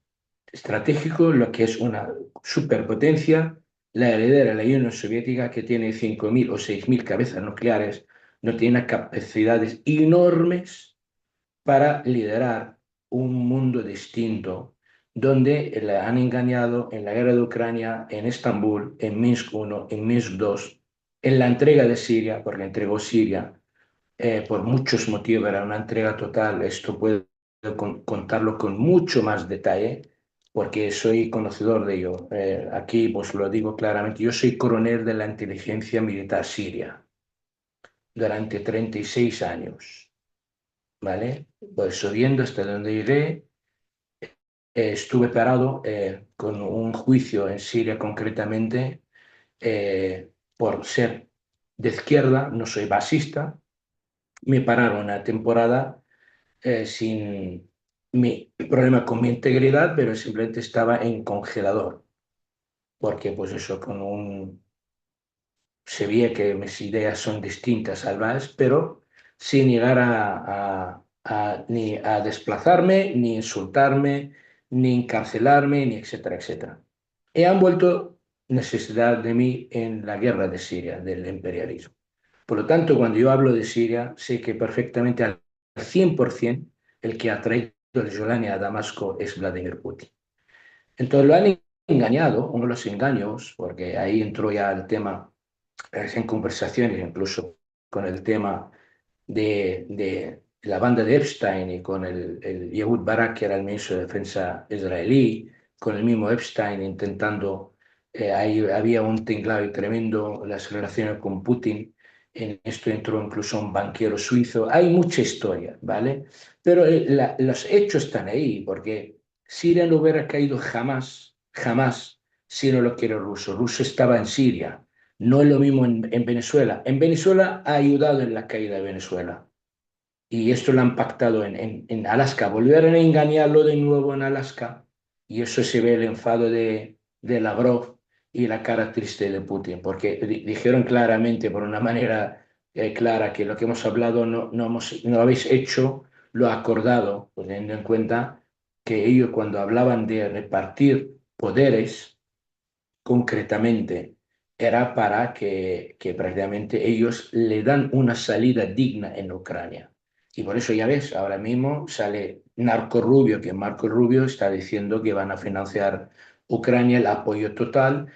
Speaker 2: estratégico, lo que es una superpotencia, la heredera de la Unión Soviética, que tiene 5.000 o 6.000 cabezas nucleares, no tiene capacidades enormes para liderar un mundo distinto, donde le han engañado en la guerra de Ucrania, en Estambul, en Minsk I, en Minsk II, en la entrega de Siria, porque entregó Siria, por muchos motivos era una entrega total, esto puedo contarlo con mucho más detalle, porque soy conocedor de ello. Aquí pues lo digo claramente, yo soy coronel de la inteligencia militar siria durante 36 años. ¿Vale? Pues subiendo hasta donde llegué, estuve parado con un juicio en Siria concretamente por ser de izquierda, no soy basista. Me pararon una temporada sin mi problema con mi integridad, pero simplemente estaba en congelador, porque pues eso, se veía que mis ideas son distintas al MAS, pero sin llegar ni a desplazarme, ni insultarme, ni encarcelarme, ni etcétera, etcétera. Y han vuelto necesidad de mí en la guerra de Siria, del imperialismo. Por lo tanto, cuando yo hablo de Siria, sé que perfectamente al 100% el que ha traído el Golani a Damasco es Vladimir Putin. Entonces lo han engañado, uno de los engaños, porque ahí entró ya el tema en conversaciones, incluso con el tema de la banda de Epstein y con el Yehud Barak, que era el ministro de Defensa israelí, con el mismo Epstein intentando, ahí había un tinglado tremendo, las relaciones con Putin. En esto entró incluso un banquero suizo. Hay mucha historia, ¿vale? Pero los hechos están ahí, porque Siria no hubiera caído jamás, jamás, si no lo quiere ruso. Ruso estaba en Siria. No es lo mismo en Venezuela. En Venezuela ha ayudado en la caída de Venezuela. Y esto lo han pactado en Alaska. Volvieron a engañarlo de nuevo en Alaska. Y eso se ve el enfado de Lavrov y la cara triste de Putin. Porque dijeron claramente, por una manera clara, que lo que hemos hablado no habéis hecho lo acordado, teniendo en cuenta que ellos cuando hablaban de repartir poderes, concretamente era para que prácticamente ellos le dan una salida digna en Ucrania. Y por eso ya ves, ahora mismo sale Marco Rubio, que Marco Rubio está diciendo que van a financiar Ucrania, el apoyo total.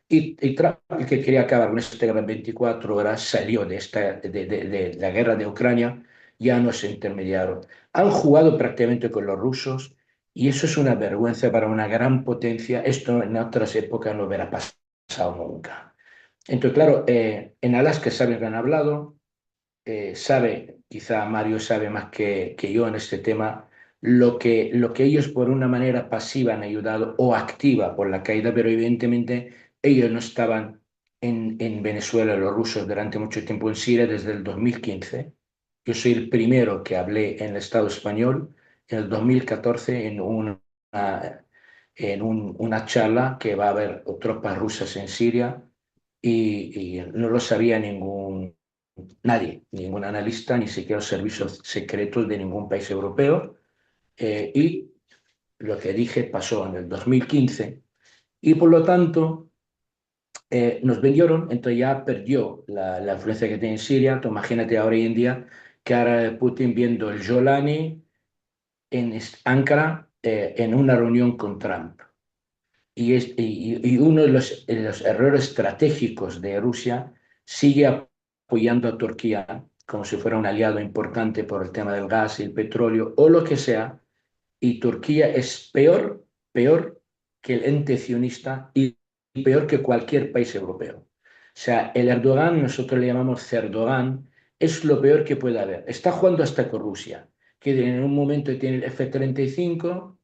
Speaker 2: Y Trump, que quería acabar con esta guerra en 24 horas, salió de la guerra de Ucrania, ya no se intermediaron. Han jugado prácticamente con los rusos y eso es una vergüenza para una gran potencia. Esto en otras épocas no hubiera pasado nunca. Entonces, claro, en Alaska saben que han hablado, quizá Mario sabe más que yo en este tema, lo que ellos por una manera pasiva han ayudado o activa por la caída, pero evidentemente ellos no estaban en Venezuela, los rusos, durante mucho tiempo en Siria, desde el 2015. Yo soy el primero que hablé en el Estado español en el 2014 una charla que va a haber tropas rusas en Siria y no lo sabía nadie, ningún analista, ni siquiera los servicios secretos de ningún país europeo. Y lo que dije pasó en el 2015 y por lo tanto nos vendieron, entonces ya perdió la influencia que tiene en Siria. Tú imagínate ahora hoy en día que ahora Putin viendo el Jolani en Ankara en una reunión con Trump. Y uno de los errores estratégicos de Rusia sigue apoyando a Turquía como si fuera un aliado importante por el tema del gas y el petróleo o lo que sea, y Turquía es peor que el ente sionista y peor que cualquier país europeo. O sea, el Erdogan, nosotros le llamamos Cerdogan, es lo peor que puede haber. Está jugando hasta con Rusia, que en un momento tiene el F-35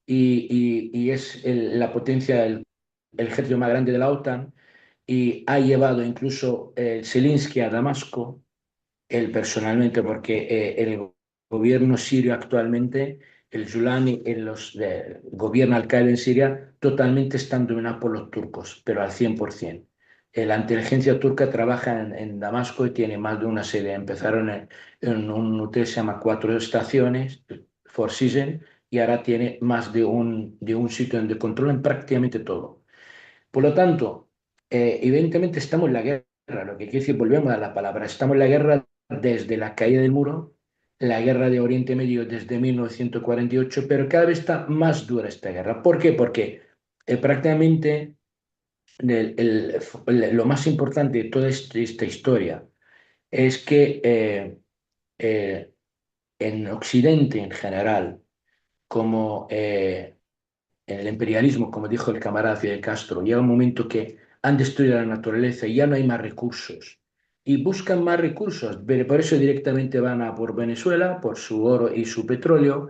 Speaker 2: y es la potencia, el ejército más grande de la OTAN, y ha llevado incluso Zelensky a Damasco, él personalmente, porque el gobierno sirio actualmente, el Yulani, gobierna Al-Qaeda en Siria, totalmente están dominados por los turcos, pero al 100%. La inteligencia turca trabaja en Damasco y tiene más de una sede. Empezaron en un hotel que se llama Cuatro Estaciones, Four Seasons, y ahora tiene más de un sitio donde controlan prácticamente todo. Por lo tanto, evidentemente estamos en la guerra, lo que quiere decir, volvemos a la palabra, estamos en la guerra desde la caída del muro, la guerra de Oriente Medio desde 1948, pero cada vez está más dura esta guerra. ¿Por qué? Porque prácticamente lo más importante de toda esta historia es que en Occidente en general, como en el imperialismo, como dijo el camarada Fidel Castro, llega un momento que han destruido la naturaleza y ya no hay más recursos. Y buscan más recursos, pero por eso directamente van a por Venezuela, por su oro y su petróleo,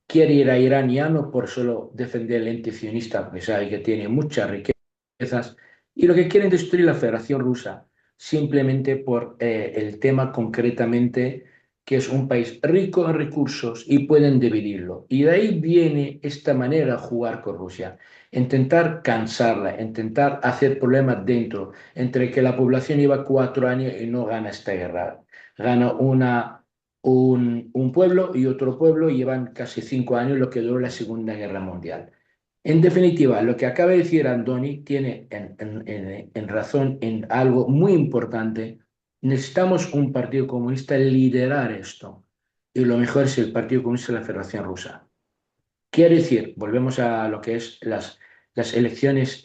Speaker 2: quiere ir a Irán ya no por solo defender el ente sionista, porque sabe que tiene muchas riquezas, y lo que quieren destruir la Federación Rusa, simplemente por el tema concretamente que es un país rico en recursos y pueden dividirlo. Y de ahí viene esta manera de jugar con Rusia, intentar cansarla, intentar hacer problemas dentro, entre que la población lleva 4 años y no gana esta guerra. Gana un pueblo y otro pueblo llevan casi 5 años, lo que duró la Segunda Guerra Mundial. En definitiva, lo que acaba de decir Andoni tiene en razón en algo muy importante. Necesitamos un partido comunista liderar esto. Y lo mejor es el Partido Comunista de la Federación Rusa. Quiere decir, volvemos a lo que es las elecciones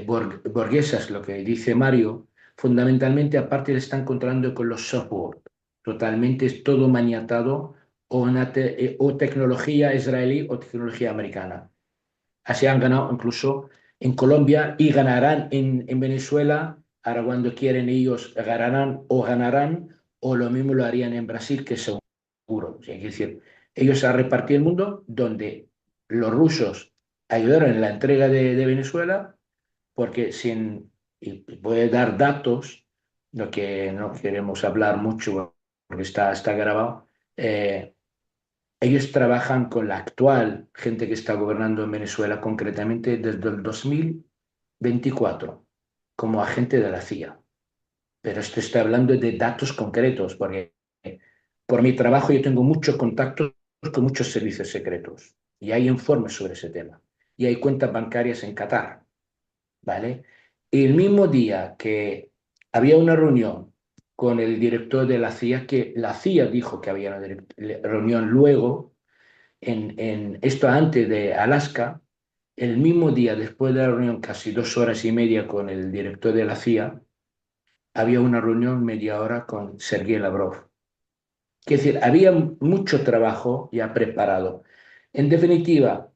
Speaker 2: burguesas, lo que dice Mario, fundamentalmente aparte le están controlando con los software. Totalmente es todo maniatado o tecnología israelí o tecnología americana. Así han ganado incluso en Colombia y ganarán en Venezuela. Ahora cuando quieren ellos ganarán o lo mismo lo harían en Brasil, que es seguro. O sea, es decir, ellos han repartido el mundo donde los rusos ayudaron en la entrega de Venezuela porque y puede dar datos, lo que no queremos hablar mucho porque está grabado. Ellos trabajan con la actual gente que está gobernando en Venezuela, concretamente desde el 2024, como agente de la CIA. Pero esto está hablando de datos concretos, porque por mi trabajo yo tengo muchos contactos con muchos servicios secretos y hay informes sobre ese tema. Y hay cuentas bancarias en Qatar, ¿vale? El mismo día que había una reunión con el director de la CIA, que la CIA dijo que había una reunión luego, esto antes de Alaska, el mismo día después de la reunión, casi 2 horas y media con el director de la CIA, había una reunión media hora con Sergei Lavrov. Es decir, había mucho trabajo ya preparado. En definitiva,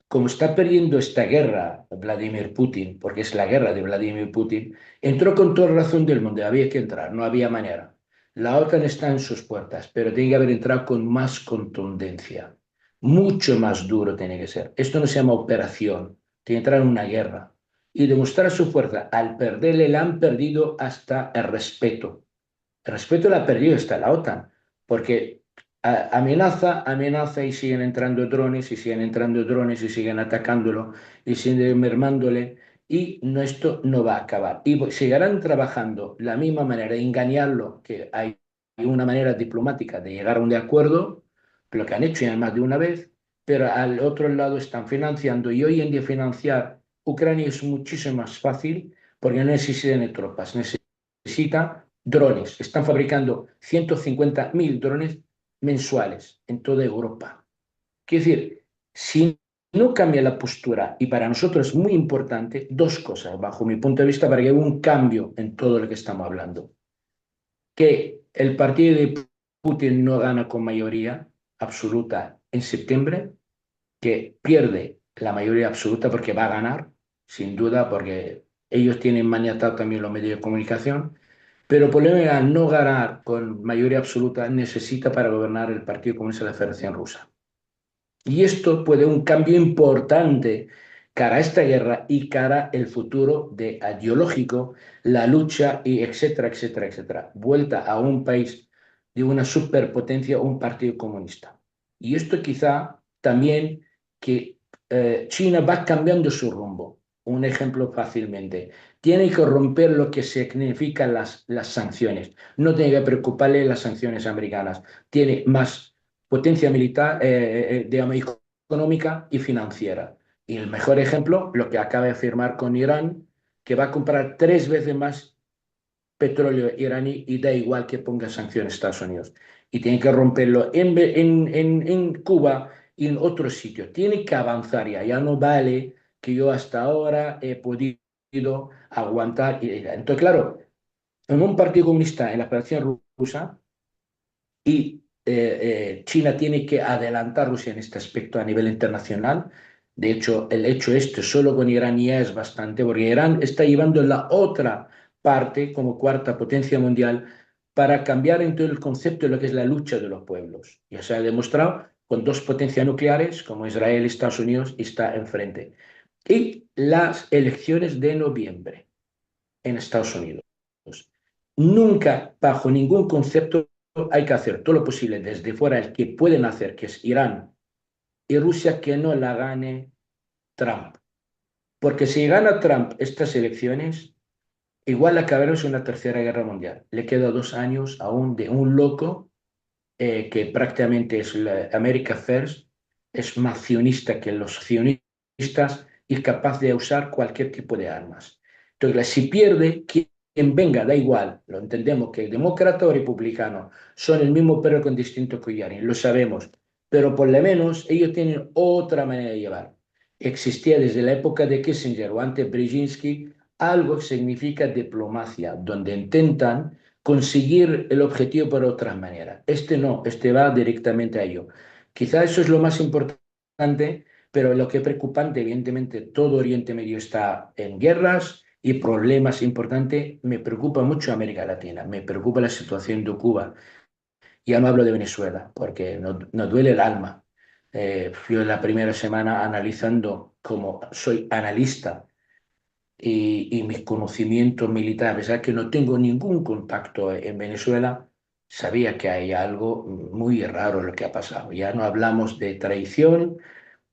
Speaker 2: como está perdiendo esta guerra Vladimir Putin, porque es la guerra de Vladimir Putin, entró con toda razón del mundo, había que entrar, no había manera. La OTAN está en sus puertas, pero tiene que haber entrado con más contundencia, mucho más duro tiene que ser. Esto no se llama operación, tiene que entrar en una guerra y demostrar su fuerza. Al perderle, la han perdido hasta el respeto. El respeto lo ha perdido hasta la OTAN, porque amenaza y siguen entrando drones y siguen entrando drones y siguen atacándolo y siguen mermándole y esto no va a acabar. Y seguirán trabajando la misma manera de engañarlo, que hay una manera diplomática de llegar a un acuerdo, lo que han hecho ya más de una vez, pero al otro lado están financiando y hoy en día financiar Ucrania es muchísimo más fácil porque no necesitan tropas, necesita drones. Están fabricando 150.000 drones mensuales en toda Europa. Quiero decir, si no cambia la postura, y para nosotros es muy importante, dos cosas, bajo mi punto de vista, para que haya un cambio en todo lo que estamos hablando. Que el partido de Putin no gana con mayoría absoluta en septiembre, que pierde la mayoría absoluta porque va a ganar, sin duda, porque ellos tienen maniatado también los medios de comunicación, pero Polonia al no ganar con mayoría absoluta necesita para gobernar el Partido Comunista de la Federación Rusa. Y esto puede un cambio importante cara a esta guerra y cara al futuro ideológico, la lucha, y etcétera, etcétera, etcétera. Vuelta a un país de una superpotencia, un partido comunista. Y esto quizá también que China va cambiando su rumbo. Un ejemplo fácilmente. Tiene que romper lo que significan las sanciones. No tiene que preocuparle las sanciones americanas. Tiene más potencia militar, digamos, económica y financiera. Y el mejor ejemplo, lo que acaba de firmar con Irán, que va a comprar 3 veces más petróleo iraní y da igual que ponga sanciones a Estados Unidos. Y tiene que romperlo en Cuba y en otros sitios. Tiene que avanzar ya. Ya no vale que yo hasta ahora he podido aguantar. Entonces, claro, en un partido comunista en la Federación Rusa y China tiene que adelantar Rusia en este aspecto a nivel internacional. De hecho, el hecho este solo con Irán ya es bastante, porque Irán está llevando la otra parte como cuarta potencia mundial para cambiar en todo el concepto de lo que es la lucha de los pueblos. Ya se ha demostrado con dos potencias nucleares como Israel y Estados Unidos está enfrente. Y las elecciones de noviembre en Estados Unidos. Nunca, bajo ningún concepto, hay que hacer todo lo posible desde fuera el que pueden hacer, que es Irán y Rusia, que no la gane Trump. Porque si gana Trump estas elecciones, igual acabaremos en una tercera guerra mundial. Le queda 2 años aún de un loco que prácticamente es la America First, es más sionista que los sionistas y capaz de usar cualquier tipo de armas. Entonces, si pierde, quien venga, da igual, lo entendemos que demócrata o republicano son el mismo pero con distinto collarín, lo sabemos, pero por lo menos ellos tienen otra manera de llevar. Existía desde la época de Kissinger o antes Brzezinski algo que significa diplomacia, donde intentan conseguir el objetivo por otras maneras. Este no, este va directamente a ello. Quizá eso es lo más importante, pero lo que es preocupante, evidentemente, todo Oriente Medio está en guerras y problemas importantes. Me preocupa mucho América Latina, me preocupa la situación de Cuba. Ya no hablo de Venezuela, porque nos duele el alma. Yo la primera semana analizando, como soy analista, y mis conocimientos militares, a pesar que no tengo ningún contacto en Venezuela, sabía que hay algo muy raro en lo que ha pasado. Ya no hablamos de traición,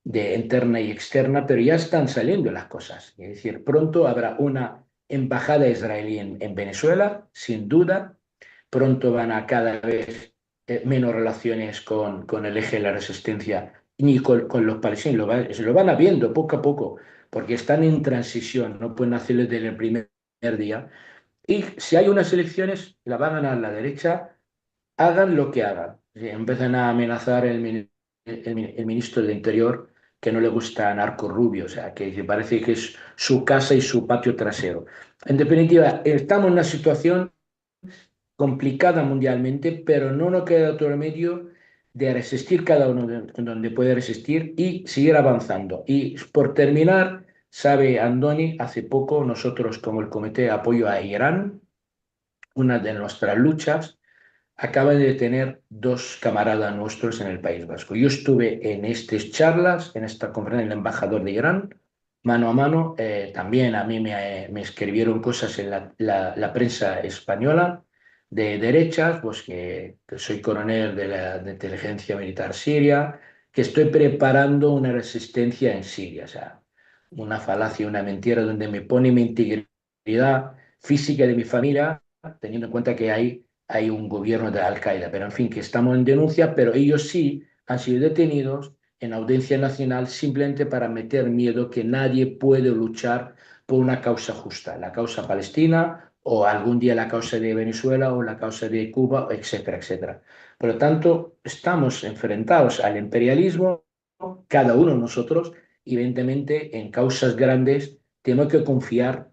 Speaker 2: de interna y externa, pero ya están saliendo las cosas. Es decir, pronto habrá una embajada israelí en Venezuela, sin duda. Pronto van a cada vez menos relaciones con el eje de la resistencia ni con los palestinos. Lo van habiendo poco a poco, porque están en transición, no pueden hacerlo desde el primer día. Y si hay unas elecciones, la va a ganar la derecha, hagan lo que hagan. Si empiezan a amenazar el ministro del Interior, que no le gusta Narco Rubio, o sea, que parece que es su casa y su patio trasero. En definitiva, estamos en una situación complicada mundialmente, pero no nos queda otro remedio de resistir cada uno donde puede resistir y seguir avanzando. Y por terminar, sabe Andoni, hace poco nosotros como el Comité de Apoyo a Irán, una de nuestras luchas, acaba de tener dos camaradas nuestros en el País Vasco. Yo estuve en estas charlas, en esta conferencia del embajador de Irán, mano a mano. También a mí me escribieron cosas en la prensa española de derechas, pues que soy coronel de inteligencia militar siria, que estoy preparando una resistencia en Siria. O sea, una falacia, una mentira donde me pone mi integridad física de mi familia, teniendo en cuenta que hay un gobierno de Al-Qaeda, pero en fin, que estamos en denuncia, pero ellos sí han sido detenidos en audiencia nacional simplemente para meter miedo que nadie puede luchar por una causa justa, la causa palestina o algún día la causa de Venezuela o la causa de Cuba, etcétera, etcétera. Por lo tanto, estamos enfrentados al imperialismo, cada uno de nosotros, evidentemente, en causas grandes, tenemos que confiar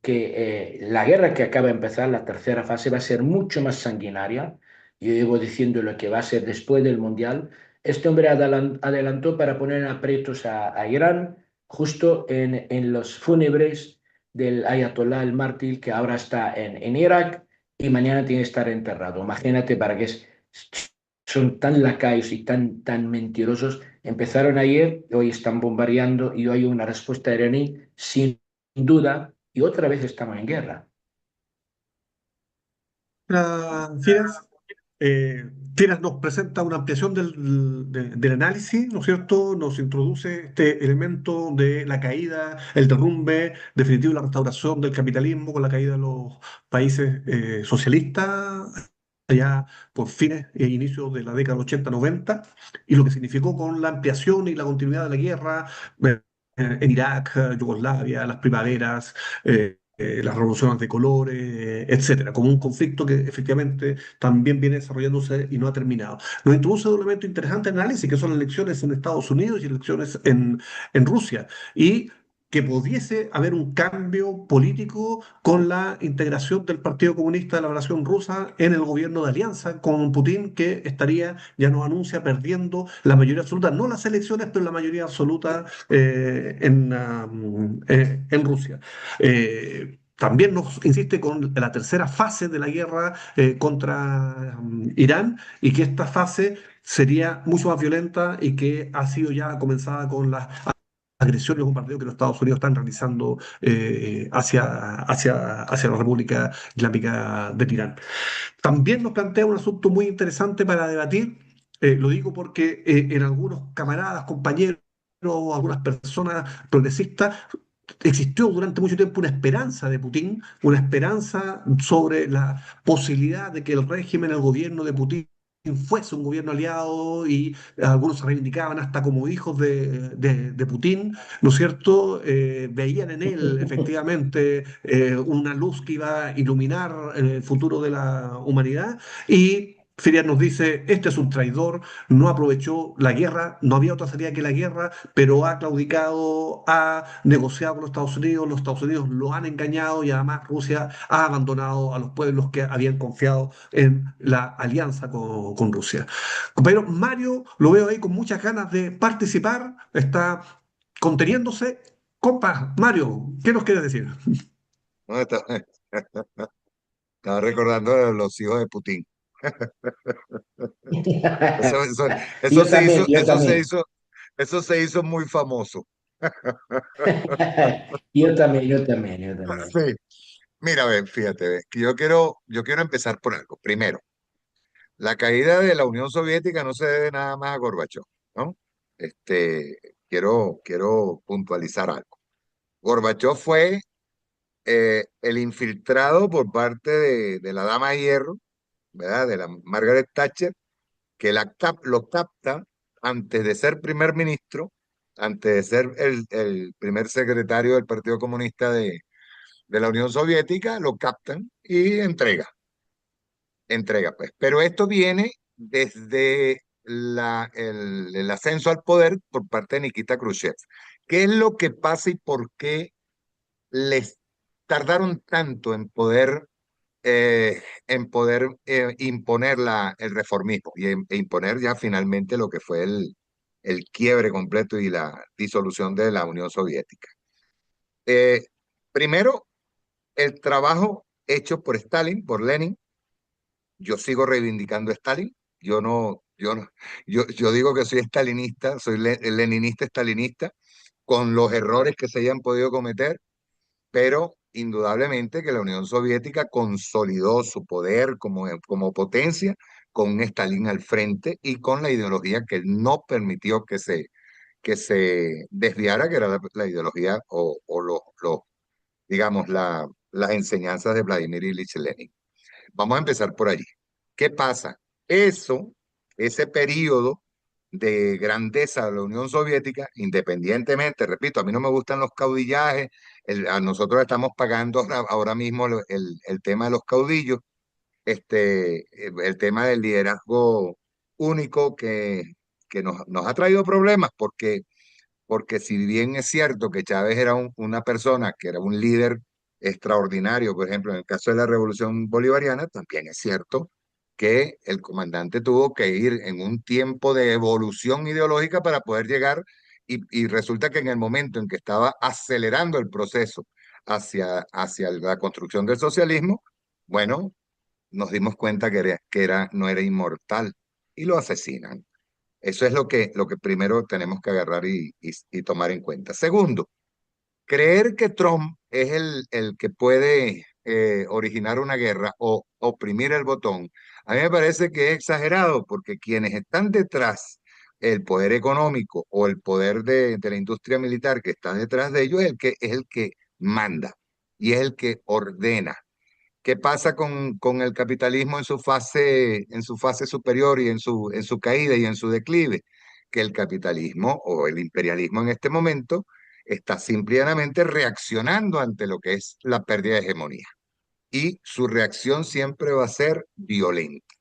Speaker 2: que la guerra que acaba de empezar, la tercera fase, va a ser mucho más sanguinaria. Yo llevo diciendo lo que va a ser después del Mundial. Este hombre adelantó para poner en aprietos a Irán justo en los fúnebres del Ayatollah el mártir que ahora está en Irak y mañana tiene que estar enterrado. Imagínate para qué son tan lacayos y tan mentirosos. Empezaron ayer, hoy están bombardeando y hoy hay una respuesta iraní sin duda y otra vez estamos en guerra.
Speaker 1: Fieras, Fieras nos presenta una ampliación del análisis, ¿no es cierto? Nos introduce este elemento de la caída, el derrumbe definitivo, la restauración del capitalismo con la caída de los países socialistas allá por fines e inicios de la década 80-90 y lo que significó con la ampliación y la continuidad de la guerra en Irak, Yugoslavia, las primaveras. Las revoluciones de colores, etcétera, como un conflicto que efectivamente también viene desarrollándose y no ha terminado. Nos introduce un elemento interesante en análisis, que son las elecciones en Estados Unidos y elecciones en Rusia, y que pudiese haber un cambio político con la integración del Partido Comunista de la Federación Rusa en el gobierno de alianza con Putin, que estaría, ya nos anuncia, perdiendo la mayoría absoluta, no las elecciones, pero la mayoría absoluta en Rusia. También nos insiste con la tercera fase de la guerra contra Irán y que esta fase sería mucho más violenta y que ha sido ya comenzada con las agresiones y bombardeos que los Estados Unidos están realizando hacia la República Islámica de Irán. También nos plantea un asunto muy interesante para debatir, lo digo porque en algunos camaradas, compañeros, algunas personas progresistas, existió durante mucho tiempo una esperanza de Putin, una esperanza sobre la posibilidad de que el régimen, el gobierno de Putin fuese un gobierno aliado y algunos se reivindicaban hasta como hijos de Putin, ¿no es cierto? Veían en él efectivamente una luz que iba a iluminar el futuro de la humanidad y Firian nos dice, este es un traidor, no aprovechó la guerra, no había otra salida que la guerra, pero ha claudicado, ha negociado con los Estados Unidos lo han engañado y además Rusia ha abandonado a los pueblos que habían confiado en la alianza con Rusia. Compañero Mario, lo veo ahí con muchas ganas de participar, está conteniéndose. Compa, Mario, ¿qué nos quieres decir?
Speaker 5: No, estaba recordando a los hijos de Putin. Eso, eso, eso
Speaker 2: Yo
Speaker 5: se
Speaker 2: también,
Speaker 5: hizo,
Speaker 2: yo también.
Speaker 5: eso se hizo muy famoso.
Speaker 2: Yo también, yo también, yo también.
Speaker 5: Sí. Mira, ve, fíjate, ve, que yo quiero empezar por algo. Primero, la caída de la Unión Soviética no se debe nada más a Gorbachov, ¿no? Este, quiero puntualizar algo. Gorbachov fue el infiltrado por parte de la Dama de Hierro, ¿verdad? De la Margaret Thatcher, que lo capta antes de ser primer ministro, antes de ser el primer secretario del Partido Comunista de la Unión Soviética, lo captan y entrega pues. Pero esto viene desde el ascenso al poder por parte de Nikita Khrushchev. ¿Qué es lo que pasa y por qué les tardaron tanto en poder imponer el reformismo e imponer ya finalmente lo que fue el quiebre completo y la disolución de la Unión Soviética? Eh, Primero, el trabajo hecho por Stalin, por Lenin. Yo sigo reivindicando a Stalin. Yo no, yo no, yo digo que soy stalinista, soy leninista, stalinista, con los errores que se hayan podido cometer, pero indudablemente que la Unión Soviética consolidó su poder como potencia con un Stalin al frente y con la ideología que no permitió que se desviara, que era la ideología o digamos, las enseñanzas de Vladimir Ilich Lenin. Vamos a empezar por allí. ¿Qué pasa? Ese periodo de grandeza de la Unión Soviética, independientemente, repito, a mí no me gustan los caudillajes, a nosotros estamos pagando ahora mismo el tema de los caudillos, el tema del liderazgo único que nos ha traído problemas, porque si bien es cierto que Chávez era una persona que era un líder extraordinario, por ejemplo, en el caso de la Revolución Bolivariana, también es cierto que el comandante tuvo que ir en un tiempo de evolución ideológica para poder llegar y resulta que en el momento en que estaba acelerando el proceso hacia la construcción del socialismo, bueno, nos dimos cuenta no era inmortal y lo asesinan. Eso es lo que primero tenemos que agarrar y tomar en cuenta. Segundo, creer que Trump es el que puede originar una guerra o oprimir el botón, a mí me parece que es exagerado porque quienes están detrás, el poder económico o el poder de la industria militar que está detrás de ellos es el que manda y es el que ordena. ¿Qué pasa con el capitalismo en su fase superior y en su caída y en su declive? Que el capitalismo o el imperialismo en este momento está simplemente reaccionando ante lo que es la pérdida de hegemonía. Y su reacción siempre va a ser violenta.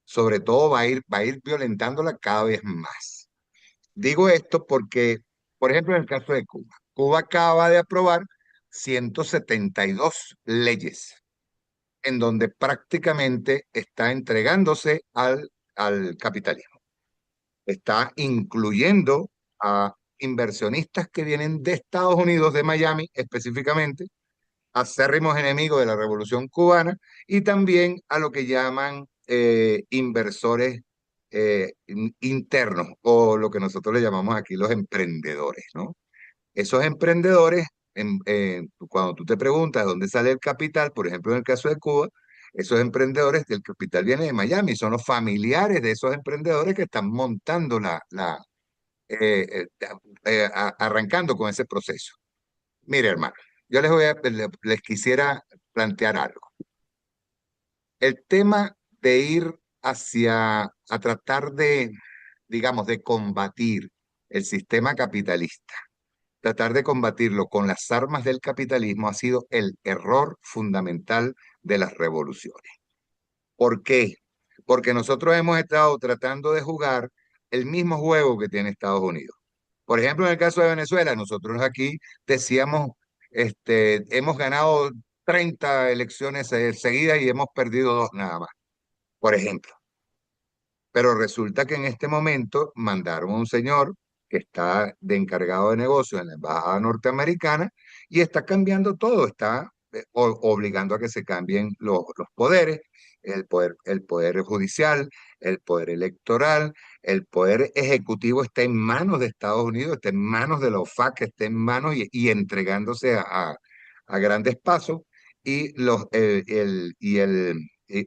Speaker 5: Sobre todo va a ir violentándola cada vez más. Digo esto porque, por ejemplo, en el caso de Cuba, Cuba acaba de aprobar 172 leyes en donde prácticamente está entregándose al capitalismo. Está incluyendo a inversionistas que vienen de Estados Unidos, de Miami específicamente, acérrimos enemigos de la Revolución Cubana, y también a lo que llaman inversores internos, o lo que nosotros le llamamos aquí los emprendedores, ¿no? Esos emprendedores, cuando tú te preguntas de dónde sale el capital, por ejemplo, en el caso de Cuba, esos emprendedores, el capital viene de Miami, son los familiares de esos emprendedores que están montando arrancando con ese proceso. Mire, hermano, yo les quisiera plantear algo. El tema de ir a tratar de, digamos, de combatir el sistema capitalista, tratar de combatirlo con las armas del capitalismo ha sido el error fundamental de las revoluciones. ¿Por qué? Porque nosotros hemos estado tratando de jugar el mismo juego que tiene Estados Unidos. Por ejemplo, en el caso de Venezuela, nosotros aquí decíamos, hemos ganado 30 elecciones seguidas y hemos perdido 2 nada más, por ejemplo. Pero resulta que en este momento mandaron a un señor que está de encargado de negocios en la embajada norteamericana y está cambiando todo, está obligando a que se cambien los poderes, el poder judicial, el poder electoral, el poder ejecutivo está en manos de Estados Unidos, está en manos de la OFAC, está en manos y entregándose a grandes pasos y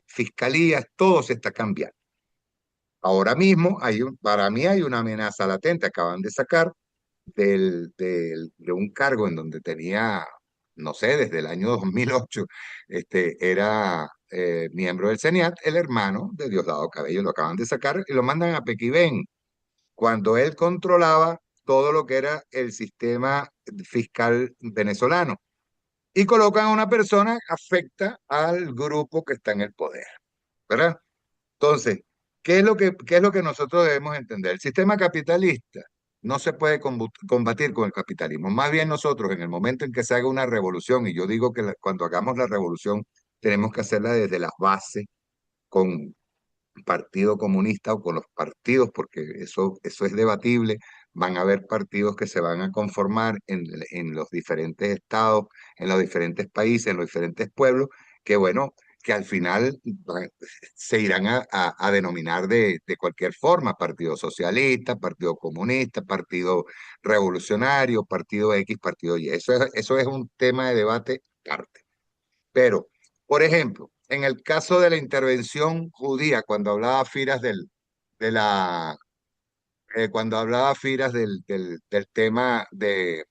Speaker 5: fiscalías, todo se está cambiando. Ahora mismo para mí hay una amenaza latente. Acaban de sacar de un cargo en donde tenía, no sé, desde el año 2008, era miembro del CENIAT, el hermano de Diosdado Cabello. Lo acaban de sacar y lo mandan a Pequibén, cuando él controlaba todo lo que era el sistema fiscal venezolano. Y colocan a una persona afecta al grupo que está en el poder, ¿verdad? Entonces, qué es lo que nosotros debemos entender? El sistema capitalista no se puede combatir con el capitalismo. Más bien nosotros, en el momento en que se haga una revolución, y yo digo que cuando hagamos la revolución, tenemos que hacerla desde las bases, con el Partido Comunista o con los partidos, porque eso es debatible. Van a haber partidos que se van a conformar en los diferentes estados, en los diferentes países, en los diferentes pueblos, que bueno, que al final se irán a denominar de cualquier forma: Partido Socialista, Partido Comunista, Partido Revolucionario, Partido X, Partido Y. Eso es un tema de debate aparte. Pero, por ejemplo, en el caso de la intervención judía, cuando hablaba Firas de la, cuando hablaba Firas del tema del,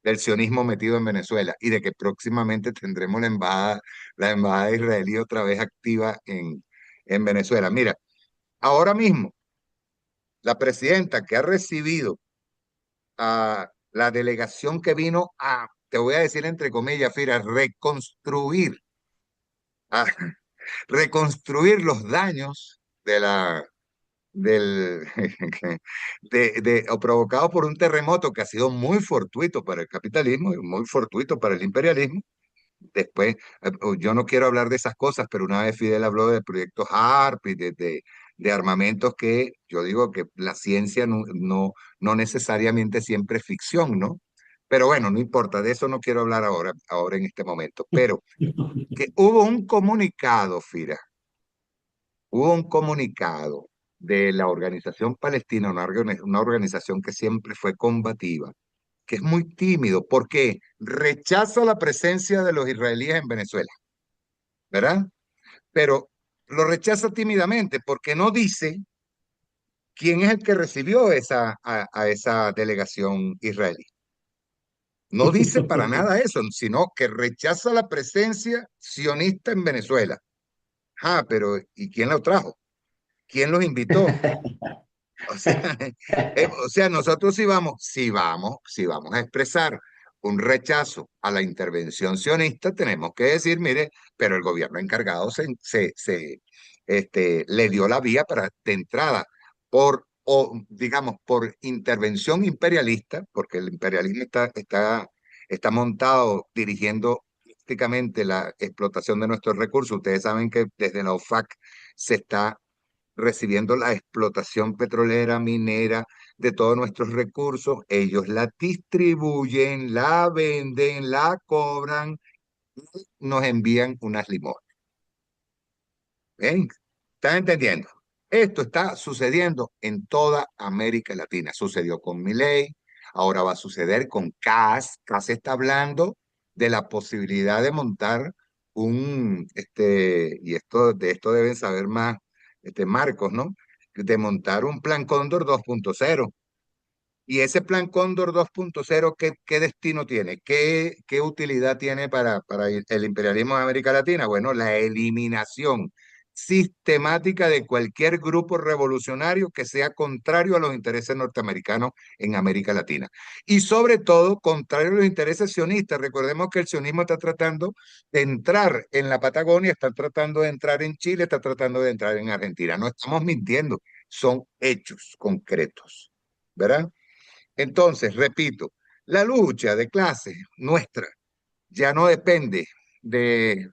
Speaker 5: del sionismo metido en Venezuela y de que próximamente tendremos la embajada israelí otra vez activa en Venezuela. Mira, ahora mismo la presidenta que ha recibido a la delegación que vino te voy a decir entre comillas, Fira, a reconstruir los daños del, o provocado por un terremoto que ha sido muy fortuito para el capitalismo y muy fortuito para el imperialismo. Después, yo no quiero hablar de esas cosas, pero una vez Fidel habló de proyectos HARP y de armamentos que yo digo que la ciencia no necesariamente siempre es ficción, ¿no? Pero bueno, no importa, de eso no quiero hablar ahora en este momento. Pero que hubo un comunicado, Fira, hubo un comunicado de la Organización Palestina, una organización que siempre fue combativa, que es muy tímido porque rechaza la presencia de los israelíes en Venezuela, ¿verdad? Pero lo rechaza tímidamente porque no dice quién es el que recibió a esa delegación israelí. No dice para nada eso, sino que rechaza la presencia sionista en Venezuela. Ah, pero ¿y quién la trajo? ¿Quién los invitó? O sea, nosotros si vamos a expresar un rechazo a la intervención sionista, tenemos que decir, mire, pero el gobierno encargado le dio la vía de entrada digamos, por intervención imperialista, porque el imperialismo está montado dirigiendo prácticamente la explotación de nuestros recursos. Ustedes saben que desde la OFAC se está recibiendo la explotación petrolera, minera, de todos nuestros recursos. Ellos la distribuyen, la venden, la cobran y nos envían unas limosnas. ¿Ven? ¿Estás entendiendo? Esto está sucediendo en toda América Latina. Sucedió con Milei, ahora va a suceder con Kast. Kast está hablando de la posibilidad de montar y de esto deben saber más, Marcos, ¿no? De montar un plan Cóndor 2.0. Y ese plan Cóndor 2.0, ¿qué destino tiene? ¿Qué utilidad tiene para el imperialismo de América Latina? Bueno, la eliminación sistemática de cualquier grupo revolucionario que sea contrario a los intereses norteamericanos en América Latina. Y sobre todo, contrario a los intereses sionistas. Recordemos que el sionismo está tratando de entrar en la Patagonia, está tratando de entrar en Chile, está tratando de entrar en Argentina. No estamos mintiendo, son hechos concretos, ¿verdad? Entonces, repito, la lucha de clases nuestra ya no depende de,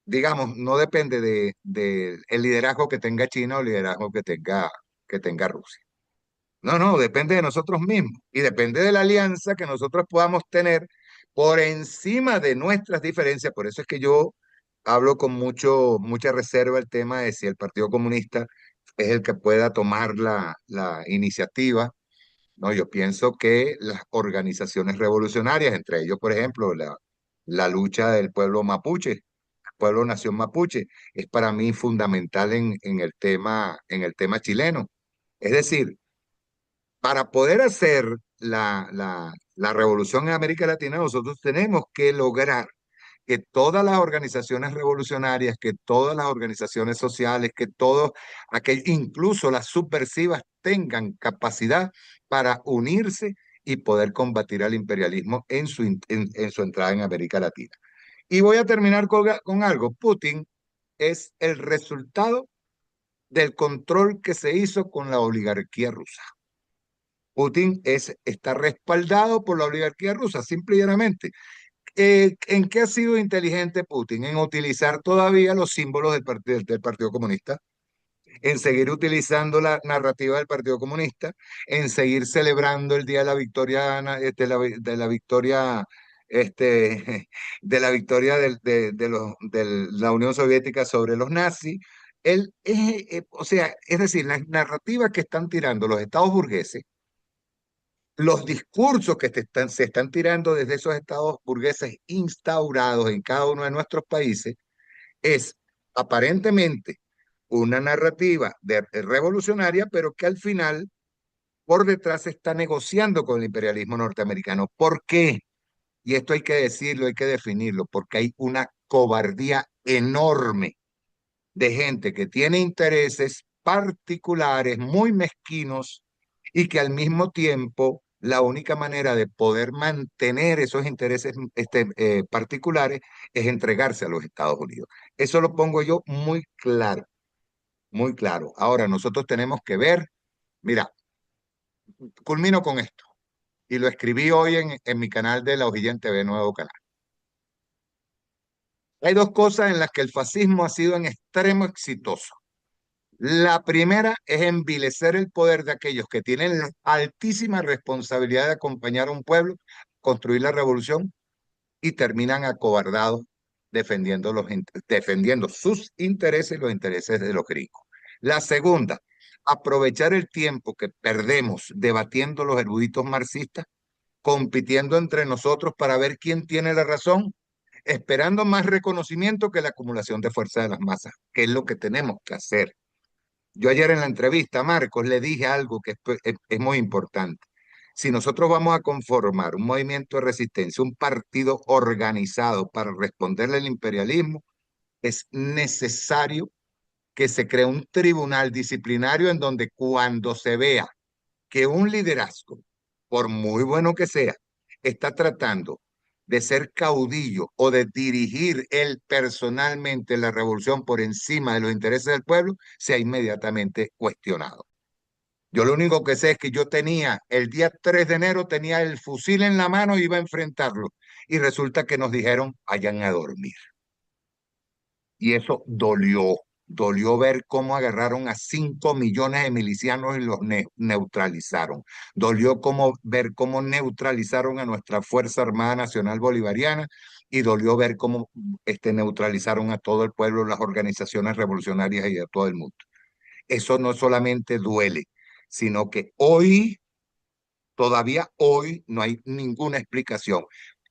Speaker 5: digamos, no depende de el liderazgo que tenga China o el liderazgo que tenga Rusia. No, no, depende de nosotros mismos y depende de la alianza que nosotros podamos tener por encima de nuestras diferencias. Por eso es que yo hablo con mucha reserva el tema de si el Partido Comunista es el que pueda tomar la iniciativa. No, yo pienso que las organizaciones revolucionarias, entre ellos, por ejemplo, la lucha del pueblo mapuche, el pueblo nación mapuche, es para mí fundamental en el tema chileno. Es decir, para poder hacer la revolución en América Latina, nosotros tenemos que lograr que todas las organizaciones revolucionarias, que todas las organizaciones sociales, incluso las subversivas, tengan capacidad para unirse y poder combatir al imperialismo en su entrada en América Latina. Y voy a terminar con algo. Putin es el resultado del control que se hizo con la oligarquía rusa. Putin está respaldado por la oligarquía rusa, simple y llanamente. ¿En qué ha sido inteligente Putin? En utilizar todavía los símbolos del Partido Comunista, en seguir utilizando la narrativa del Partido Comunista, en seguir celebrando el Día de la Victoria, de la victoria, de la victoria de la Unión Soviética sobre los nazis. O sea, es decir, las narrativas que están tirando los estados burgueses, los discursos que se están tirando desde esos estados burgueses instaurados en cada uno de nuestros países es aparentemente una narrativa revolucionaria, pero que al final por detrás se está negociando con el imperialismo norteamericano. ¿Por qué? Y esto hay que decirlo, hay que definirlo, porque hay una cobardía enorme de gente que tiene intereses particulares muy mezquinos y que al mismo tiempo la única manera de poder mantener esos intereses particulares es entregarse a los Estados Unidos. Eso lo pongo yo muy claro, muy claro. Ahora nosotros tenemos que ver, mira, culmino con esto y lo escribí hoy en mi canal de La Hojilla en TV, nuevo canal. Hay dos cosas en las que el fascismo ha sido en extremo exitoso. La primera es envilecer el poder de aquellos que tienen la altísima responsabilidad de acompañar a un pueblo, construir la revolución y terminan acobardados defendiendo sus intereses y los intereses de los gringos. La segunda, aprovechar el tiempo que perdemos debatiendo los eruditos marxistas, compitiendo entre nosotros para ver quién tiene la razón, esperando más reconocimiento que la acumulación de fuerza de las masas, que es lo que tenemos que hacer. Yo ayer en la entrevista a Marcos le dije algo que es muy importante. Si nosotros vamos a conformar un movimiento de resistencia, un partido organizado para responderle al imperialismo, es necesario que se cree un tribunal disciplinario en donde cuando se vea que un liderazgo, por muy bueno que sea, está tratando de ser caudillo o de dirigir él personalmente la revolución por encima de los intereses del pueblo, sea inmediatamente cuestionado. Yo lo único que sé es que yo tenía, el día 3 de enero, tenía el fusil en la mano y iba a enfrentarlo. Y resulta que nos dijeron, vayan a dormir. Y eso dolió. Dolió ver cómo agarraron a 5 millones de milicianos y los neutralizaron. Dolió ver cómo neutralizaron a nuestra Fuerza Armada Nacional Bolivariana y dolió ver cómo neutralizaron a todo el pueblo, las organizaciones revolucionarias y a todo el mundo. Eso no solamente duele, sino que hoy, todavía hoy, no hay ninguna explicación.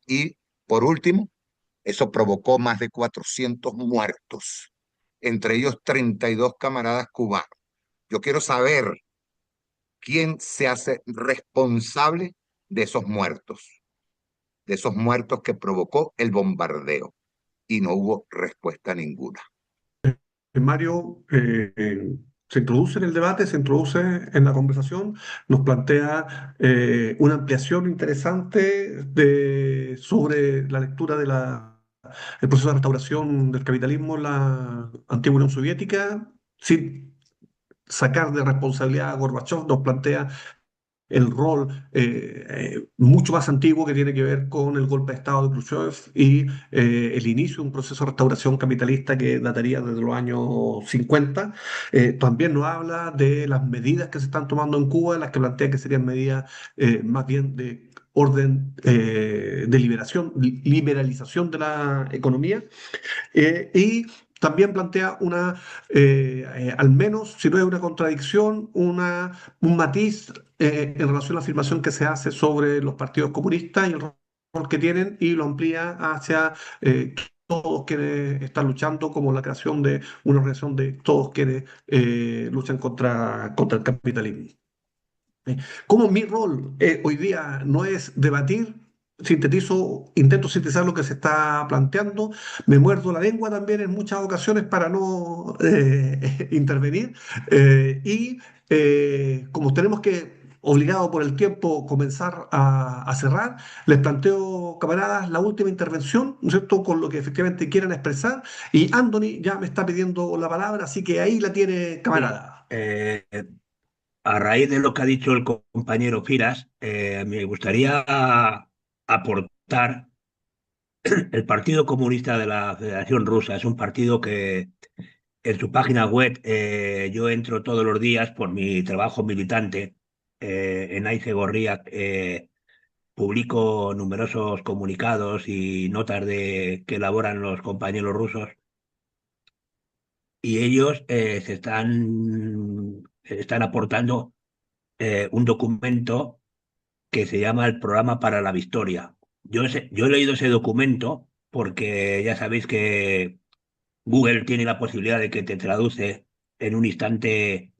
Speaker 5: Y por último, eso provocó más de 400 muertos, entre ellos 32 camaradas cubanos. Yo quiero saber quién se hace responsable de esos muertos que provocó el bombardeo, y no hubo respuesta ninguna.
Speaker 1: Mario se introduce en el debate, se introduce en la conversación, nos plantea una ampliación interesante sobre la lectura de el proceso de restauración del capitalismo en la antigua Unión Soviética, sin sacar de responsabilidad a Gorbachev, nos plantea el rol mucho más antiguo que tiene que ver con el golpe de Estado de Khrushchev y el inicio de un proceso de restauración capitalista que dataría desde los años 50. También nos habla de las medidas que se están tomando en Cuba, las que plantea que serían medidas más bien de orden de liberalización de la economía. Y también plantea al menos, si no es una contradicción, un matiz en relación a la afirmación que se hace sobre los partidos comunistas y el rol que tienen, y lo amplía hacia todos quienes están luchando, como la creación de una organización de todos quienes luchan contra el capitalismo. Como mi rol hoy día no es debatir, intento sintetizar lo que se está planteando, me muerdo la lengua también en muchas ocasiones para no intervenir, como tenemos que, obligado por el tiempo, comenzar a cerrar, les planteo, camaradas, la última intervención, ¿no es cierto?, con lo que efectivamente quieran expresar, y Anthony ya me está pidiendo la palabra, así que ahí la tiene, camarada.
Speaker 4: A raíz de lo que ha dicho el compañero Firas, me gustaría aportar el Partido Comunista de la Federación Rusa. Es un partido que en su página web yo entro todos los días por mi trabajo militante en Aice Gorria. Publico numerosos comunicados y notas que elaboran los compañeros rusos, y ellos están aportando un documento que se llama el Programa para la Victoria. Yo he leído ese documento porque ya sabéis que Google tiene la posibilidad de que te traduce en un instante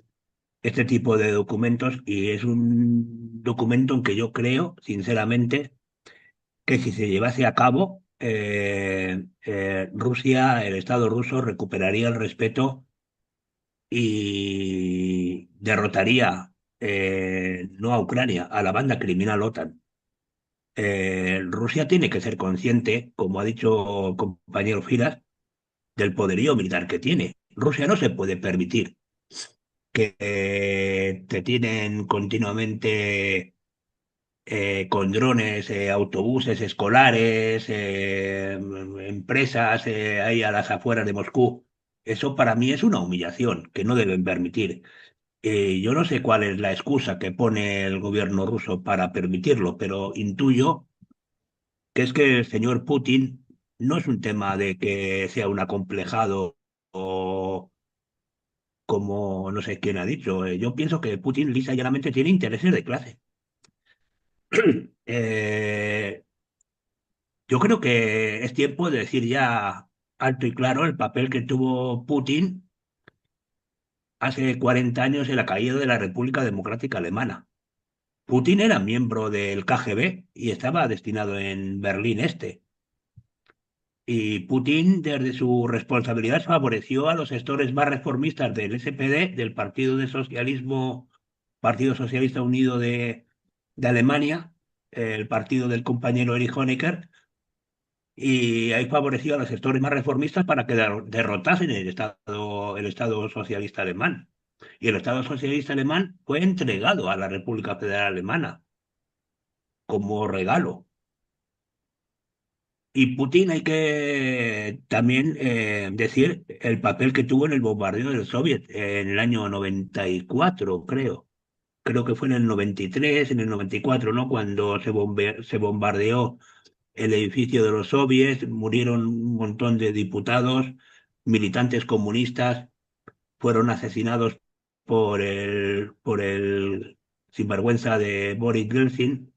Speaker 4: este tipo de documentos, y es un documento en que yo creo, sinceramente, que si se llevase a cabo, Rusia, el Estado ruso, recuperaría el respeto y derrotaría no a Ucrania, a la banda criminal OTAN. Rusia tiene que ser consciente, como ha dicho el compañero Firas, del poderío militar que tiene. Rusia no se puede permitir que te tienen continuamente con drones, autobuses escolares, empresas ahí a las afueras de Moscú. Eso para mí es una humillación que no deben permitir. Yo no sé cuál es la excusa que pone el gobierno ruso para permitirlo, pero intuyo que es que el señor Putin no es un tema de que sea un acomplejado o como no sé quién ha dicho. Yo pienso que Putin lisa y llanamente tiene intereses de clase. Eh, yo creo que es tiempo de decir ya alto y claro el papel que tuvo Putin hace 40 años en la caída de la República Democrática Alemana. Putin era miembro del KGB y estaba destinado en Berlín Este. Y Putin, desde su responsabilidad, favoreció a los sectores más reformistas del SPD, del Partido Socialista Unido de Alemania, el partido del compañero Erich Honecker, y ahí favoreció a los sectores más reformistas para que derrotasen el Estado socialista alemán. Y el Estado socialista alemán fue entregado a la República Federal Alemana como regalo. Y Putin hay que también decir el papel que tuvo en el bombardeo del Soviet en el año 94, creo. Creo que fue en el 93, en el 94, ¿no? Cuando se bombardeó el edificio de los soviets, murieron un montón de diputados, militantes comunistas, fueron asesinados por el sinvergüenza de Boris Yeltsin.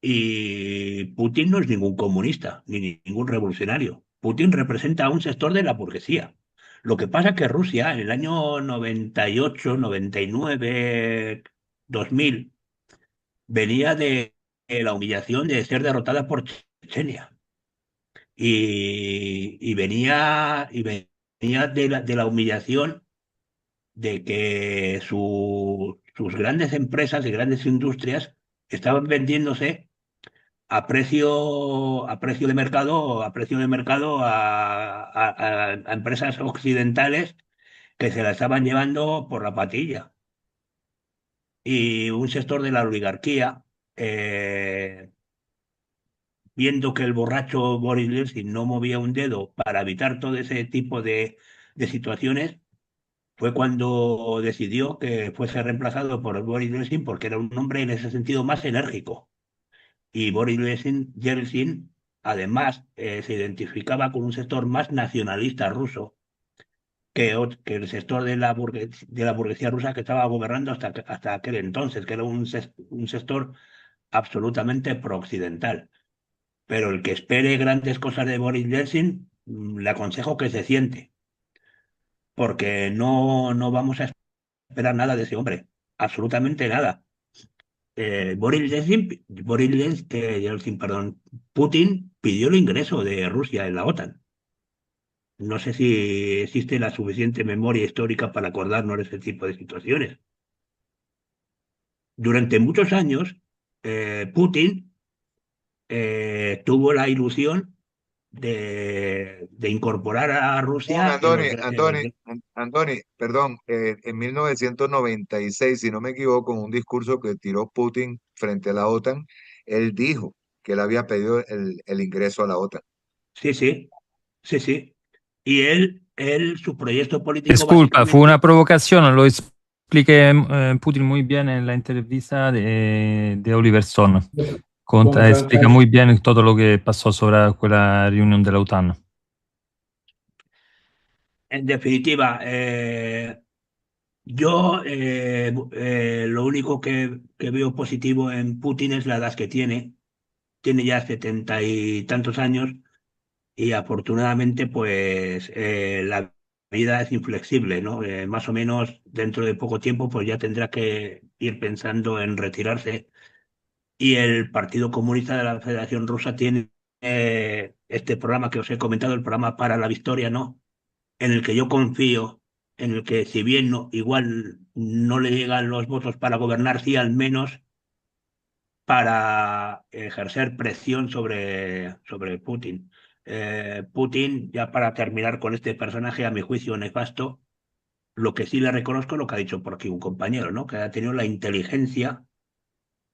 Speaker 4: Y Putin no es ningún comunista ni ningún revolucionario. Putin representa a un sector de la burguesía. Lo que pasa es que Rusia en el año 98, 99, 2000 venía de la humillación de ser derrotada por Chechenia y venía de la humillación de que sus grandes empresas y grandes industrias estaban vendiéndose a precio de mercado a empresas occidentales que se la estaban llevando por la patilla. Y un sector de la oligarquía, eh, viendo que el borracho Boris Yeltsin no movía un dedo para evitar todo ese tipo de situaciones, fue cuando decidió que fuese reemplazado por Boris Yeltsin porque era un hombre en ese sentido más enérgico. Y Boris Yeltsin, además, se identificaba con un sector más nacionalista ruso que el sector de la burguesía rusa que estaba gobernando hasta aquel entonces, que era un sector absolutamente prooccidental. Pero el que espere grandes cosas de Boris Yeltsin, le aconsejo que se siente, porque no vamos a esperar nada de ese hombre, absolutamente nada. Yeltsin, perdón, Putin pidió el ingreso de Rusia en la OTAN. No sé si existe la suficiente memoria histórica para acordarnos de ese tipo de situaciones. Durante muchos años, Putin tuvo la ilusión de incorporar a
Speaker 5: Perdón,
Speaker 4: Rusia
Speaker 5: Andoni, perdón, en 1996, si no me equivoco, en un discurso que tiró Putin frente a la OTAN, él dijo que él había pedido el ingreso a la OTAN.
Speaker 4: Sí, sí, sí, sí. Y su proyecto político
Speaker 3: Disculpa, fue una
Speaker 4: básicamente.
Speaker 3: provocación, lo expliqué Putin muy bien en la entrevista de Oliver Stone. Explica muy bien todo lo que pasó sobre aquella reunión de la OTAN.
Speaker 4: En definitiva, yo lo único que veo positivo en Putin es la edad que tiene. Tiene ya 70 y tantos años y afortunadamente pues la vida es inflexible, ¿no? Más o menos dentro de poco tiempo pues ya tendrá que ir pensando en retirarse y el Partido Comunista de la Federación Rusa tiene este programa que os he comentado, el programa Para la Victoria, ¿no? En el que yo confío, en el que si bien igual no le llegan los votos para gobernar, sí al menos para ejercer presión sobre Putin. Putin, ya para terminar con este personaje, a mi juicio nefasto, lo que sí le reconozco es lo que ha dicho por aquí un compañero, ¿no? Que ha tenido la inteligencia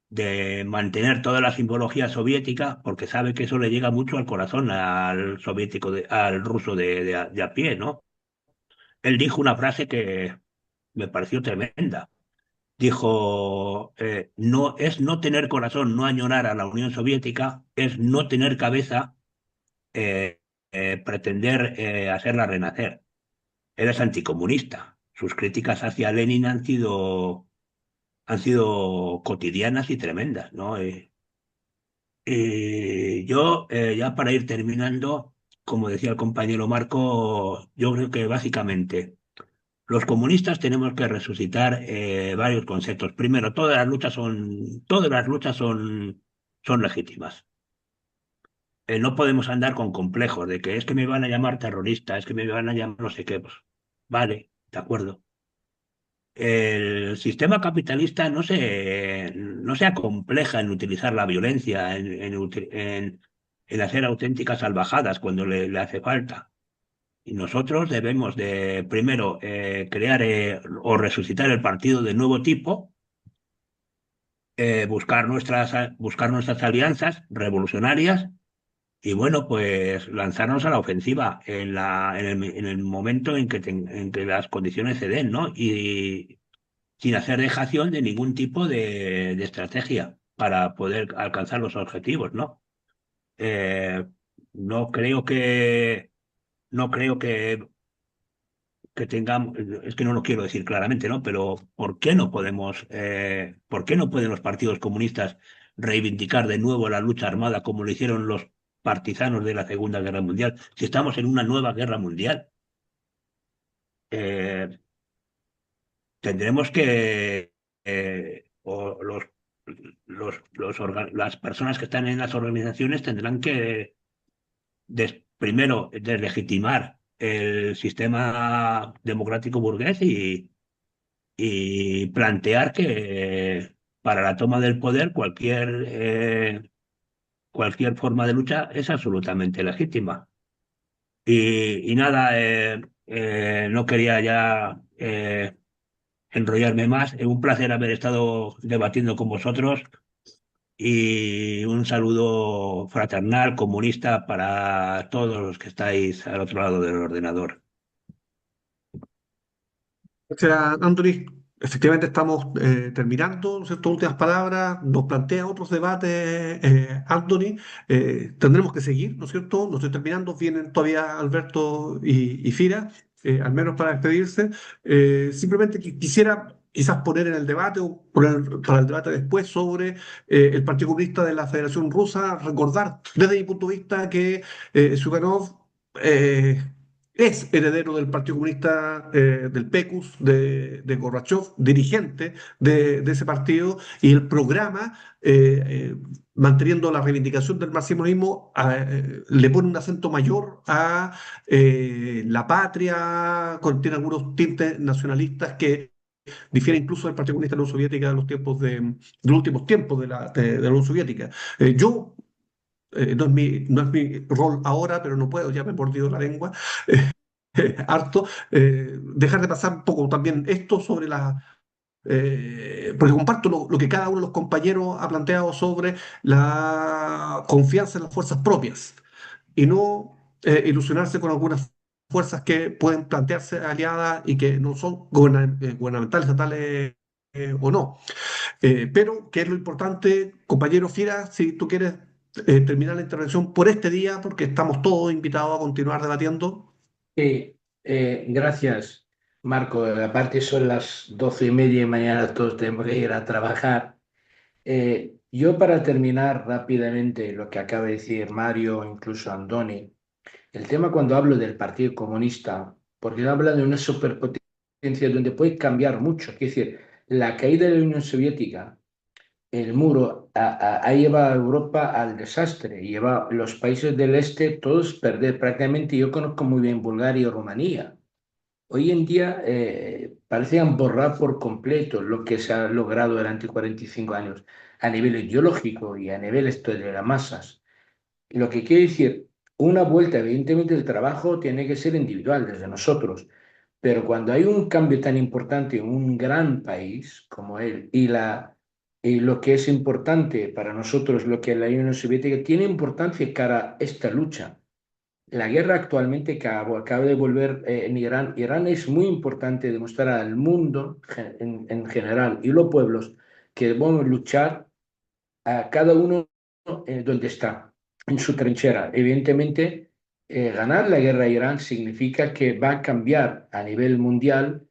Speaker 4: de mantener toda la simbología soviética, porque sabe que eso le llega mucho al corazón al soviético, al ruso de a pie, ¿no? Él dijo una frase que me pareció tremenda. Dijo, no es no tener corazón, no añorar a la Unión Soviética, es no tener cabeza, eh, pretender hacerla renacer. Él es anticomunista. Sus críticas hacia Lenin han sido cotidianas y tremendas, ¿no? Yo, ya para ir terminando, como decía el compañero Marco, yo creo que básicamente los comunistas tenemos que resucitar varios conceptos. Primero, todas las luchas son legítimas. No podemos andar con complejos de que es que me van a llamar terrorista, es que me van a llamar no sé qué. Pues, vale, de acuerdo. El sistema capitalista no se acompleja en utilizar la violencia, en hacer auténticas salvajadas cuando le hace falta. Y nosotros debemos de primero crear o resucitar el partido de nuevo tipo, buscar nuestras alianzas revolucionarias y bueno, pues lanzarnos a la ofensiva en el momento en que las condiciones se den, ¿no? Y sin hacer dejación de ningún tipo de estrategia para poder alcanzar los objetivos, ¿no? Eh, no creo que, no creo que tengamos, es que no lo quiero decir claramente, ¿no? Pero por qué no pueden los partidos comunistas reivindicar de nuevo la lucha armada como lo hicieron los partisanos de la Segunda Guerra Mundial? Si estamos en una nueva guerra mundial, eh, tendremos que, las personas que están en las organizaciones tendrán que primero deslegitimar el sistema democrático burgués y plantear que para la toma del poder cualquier forma de lucha es absolutamente legítima. Y nada, no quería ya enrollarme más. Es un placer haber estado debatiendo con vosotros y un saludo fraternal, comunista para todos los que estáis al otro lado del ordenador.
Speaker 1: O sea, Anthony, efectivamente estamos terminando, ¿no es cierto? Últimas palabras, nos plantea otros debates, Anthony. Tendremos que seguir, ¿no es cierto? No estoy terminando, vienen todavía Alberto y Fira, al menos para despedirse. Simplemente quisiera quizás poner en el debate o poner para el debate después sobre el Partido Comunista de la Federación Rusa, recordar desde mi punto de vista que Zyuganov es heredero del Partido Comunista, del PECUS, de Gorbachev, dirigente de ese partido, y el programa, manteniendo la reivindicación del marxismo-leninismo, le pone un acento mayor a la patria, contiene algunos tintes nacionalistas que difieren incluso del Partido Comunista de la Unión Soviética de de los últimos tiempos de la Unión Soviética. Yo no es mi rol ahora, pero no puedo, ya me he mordido la lengua, harto, dejar de pasar un poco también esto sobre porque comparto lo que cada uno de los compañeros ha planteado sobre la confianza en las fuerzas propias y no ilusionarse con algunas fuerzas que pueden plantearse aliadas y que no son gubernamentales, estatales o no. Pero, ¿qué es lo importante, compañero Fiera? Si tú quieres terminar la intervención por este día, porque estamos todos invitados a continuar debatiendo.
Speaker 2: Sí, gracias, Marco. Aparte son las 12:30 y mañana todos tenemos que ir a trabajar. Yo para terminar rápidamente lo que acaba de decir Mario, incluso Andoni, el tema cuando hablo del Partido Comunista, porque habla de una superpotencia donde puede cambiar mucho, es decir, la caída de la Unión Soviética, el muro, ha llevado a Europa al desastre, lleva a los países del este todos perder prácticamente. Yo conozco muy bien Bulgaria y Rumanía. Hoy en día parecían borrar por completo lo que se ha logrado durante 45 años a nivel ideológico y a nivel esto de las masas. Lo que quiere decir, una vuelta, evidentemente el trabajo tiene que ser individual desde nosotros, pero cuando hay un cambio tan importante en un gran país como él y lo que es importante para nosotros, lo que la Unión Soviética tiene importancia cara a esta lucha. La guerra actualmente que acaba de volver en Irán. Irán es muy importante demostrar al mundo en general y los pueblos que debemos luchar a cada uno donde está, en su trinchera. Evidentemente, ganar la guerra a Irán significa que va a cambiar a nivel mundial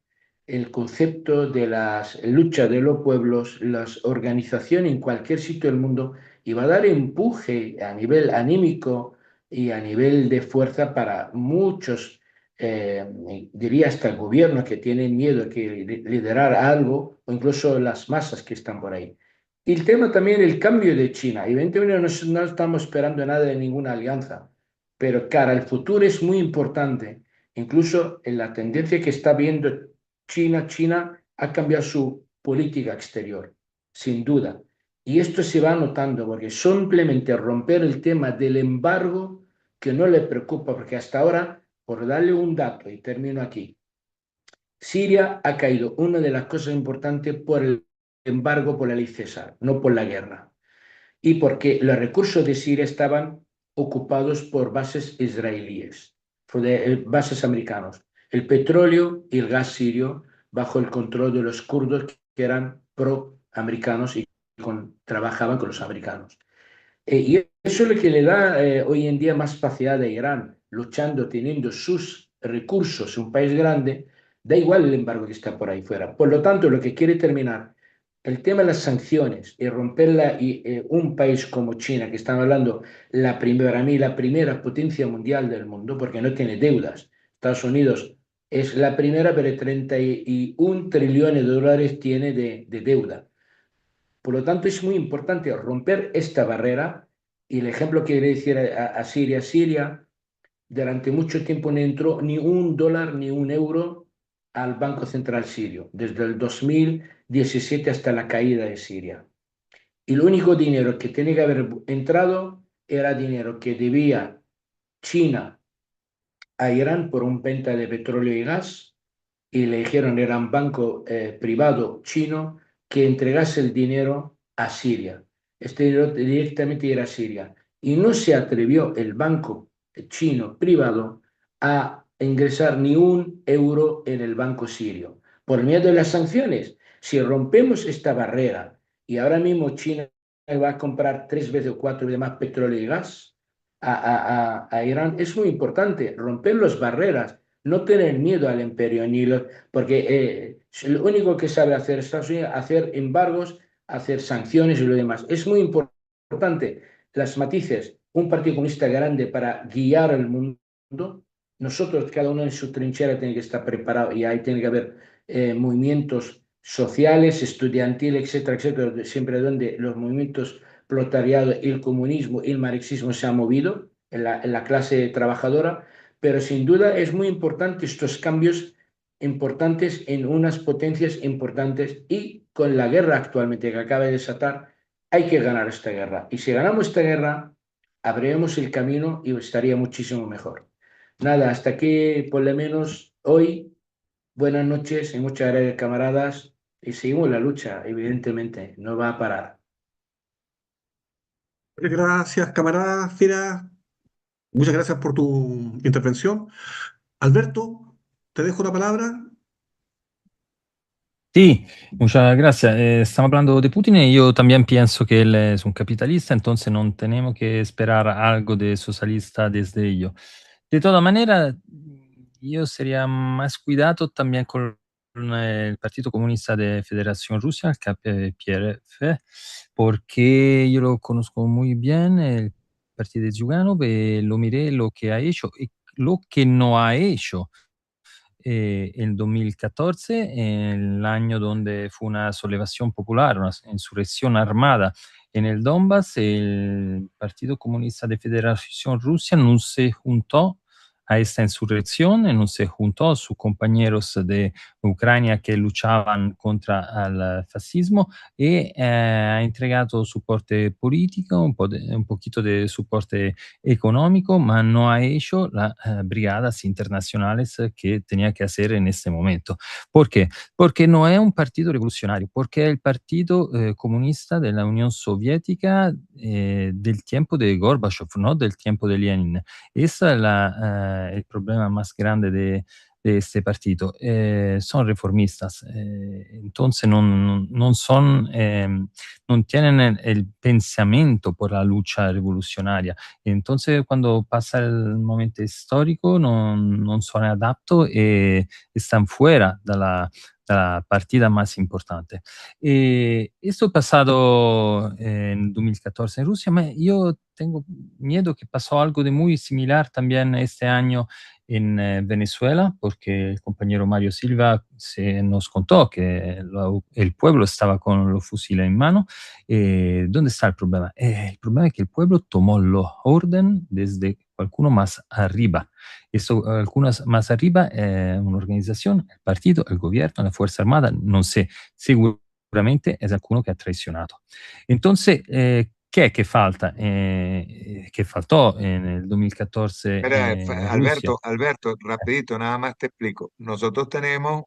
Speaker 2: el concepto de las luchas de los pueblos, las organizaciones en cualquier sitio del mundo, y va a dar empuje a nivel anímico y a nivel de fuerza para muchos, diría hasta gobiernos que tienen miedo de liderar algo, o incluso las masas que están por ahí. Y el tema también, el cambio de China. Evidentemente no estamos esperando nada de ninguna alianza, pero cara, el futuro es muy importante. Incluso en la tendencia que está viendo China ha cambiado su política exterior, sin duda. Y esto se va notando porque simplemente romper el tema del embargo que no le preocupa, porque hasta ahora, por darle un dato, y termino aquí, Siria ha caído, una de las cosas importantes por el embargo por la ley César, no por la guerra. Y porque los recursos de Siria estaban ocupados por bases israelíes, bases americanos. El petróleo y el gas sirio bajo el control de los kurdos que eran pro-americanos y trabajaban con los americanos. Y eso es lo que le da hoy en día más facilidad a Irán, luchando, teniendo sus recursos, un país grande, da igual el embargo que está por ahí fuera. Por lo tanto, lo que quiere terminar, el tema de las sanciones y romperla, y un país como China, que están hablando a mí, la primera potencia mundial del mundo, porque no tiene deudas. Estados Unidos es la primera, pero 31 trillones de dólares tiene de deuda. Por lo tanto, es muy importante romper esta barrera y el ejemplo que le decía a Siria, Siria durante mucho tiempo no entró ni un dólar ni un euro al Banco Central sirio, desde el 2017 hasta la caída de Siria. Y el único dinero que tenía que haber entrado era dinero que debía China a Irán por un venta de petróleo y gas, y le dijeron, era un banco privado chino, que entregase el dinero a Siria. Este dinero directamente era a Siria. Y no se atrevió el banco chino privado a ingresar ni un euro en el banco sirio, por miedo de las sanciones. Si rompemos esta barrera y ahora mismo China va a comprar 3 veces o 4 veces más petróleo y gas a Irán, es muy importante romper las barreras, no tener miedo al imperio, porque lo único que sabe hacer Estados Unidos es hacer embargos, hacer sanciones y lo demás. Es muy importante las matices, un partido comunista grande para guiar al mundo. Nosotros, cada uno en su trinchera, tiene que estar preparado, y ahí tiene que haber movimientos sociales, estudiantiles, etcétera, etcétera, siempre donde los movimientos proletariado, el comunismo y el marxismo se han movido en la clase trabajadora, pero sin duda es muy importante estos cambios importantes en unas potencias importantes, y con la guerra actualmente que acaba de desatar, hay que ganar esta guerra. Y si ganamos esta guerra, abriremos el camino y estaría muchísimo mejor. Nada, hasta aquí por lo menos hoy. Buenas noches y muchas gracias, camaradas. Y seguimos la lucha, evidentemente, no va a parar.
Speaker 1: Gracias, camarada Fira. Muchas gracias por tu intervención. Alberto, te dejo la palabra.
Speaker 3: Sí, muchas gracias. Estamos hablando de Putin y yo también pienso que él es un capitalista, entonces no tenemos que esperar algo de socialista desde ello. De todas maneras, yo sería más cuidado también con el Partido Comunista de Federación Rusia, el KPRF, porque yo lo conozco muy bien, el partido de Zyuganov, lo miré lo que ha hecho y lo que no ha hecho. En 2014, el año donde fue una sublevación popular, una insurrección armada en el Donbass, el Partido Comunista de Federación Rusia no se juntó a esta insurrección, no se juntó a sus compañeros de Ucrania que luchaban contra el fascismo y ha entregado soporte político, un poquito de soporte económico, pero no ha hecho las brigadas internacionales que tenía que hacer en este momento. ¿Por qué? Porque no es un partido revolucionario, porque es el partido comunista de la Unión Soviética del tiempo de Gorbachev, no del tiempo de Lenin. Ese es el problema más grande de este partido. Son reformistas, entonces no tienen el pensamiento por la lucha revolucionaria. Entonces, cuando pasa el momento histórico, no son adaptos y están fuera de la partida más importante. Esto ha pasado en 2014 en Rusia, pero yo tengo miedo que pasó algo de muy similar también este año en Venezuela, porque el compañero Mario Silva nos contó que el pueblo estaba con los fusiles en mano. ¿Dónde está el problema? El problema es que el pueblo tomó los orden desde alguno más arriba. Eso, algunas más arriba, una organización, el partido, el gobierno, la Fuerza Armada, no sé, seguramente es alguno que ha traicionado. Entonces, ¿qué es que falta? Que faltó en el 2014
Speaker 5: Mira,
Speaker 3: en Rusia.
Speaker 5: Alberto, rapidito, nada más te explico. Nosotros teníamos,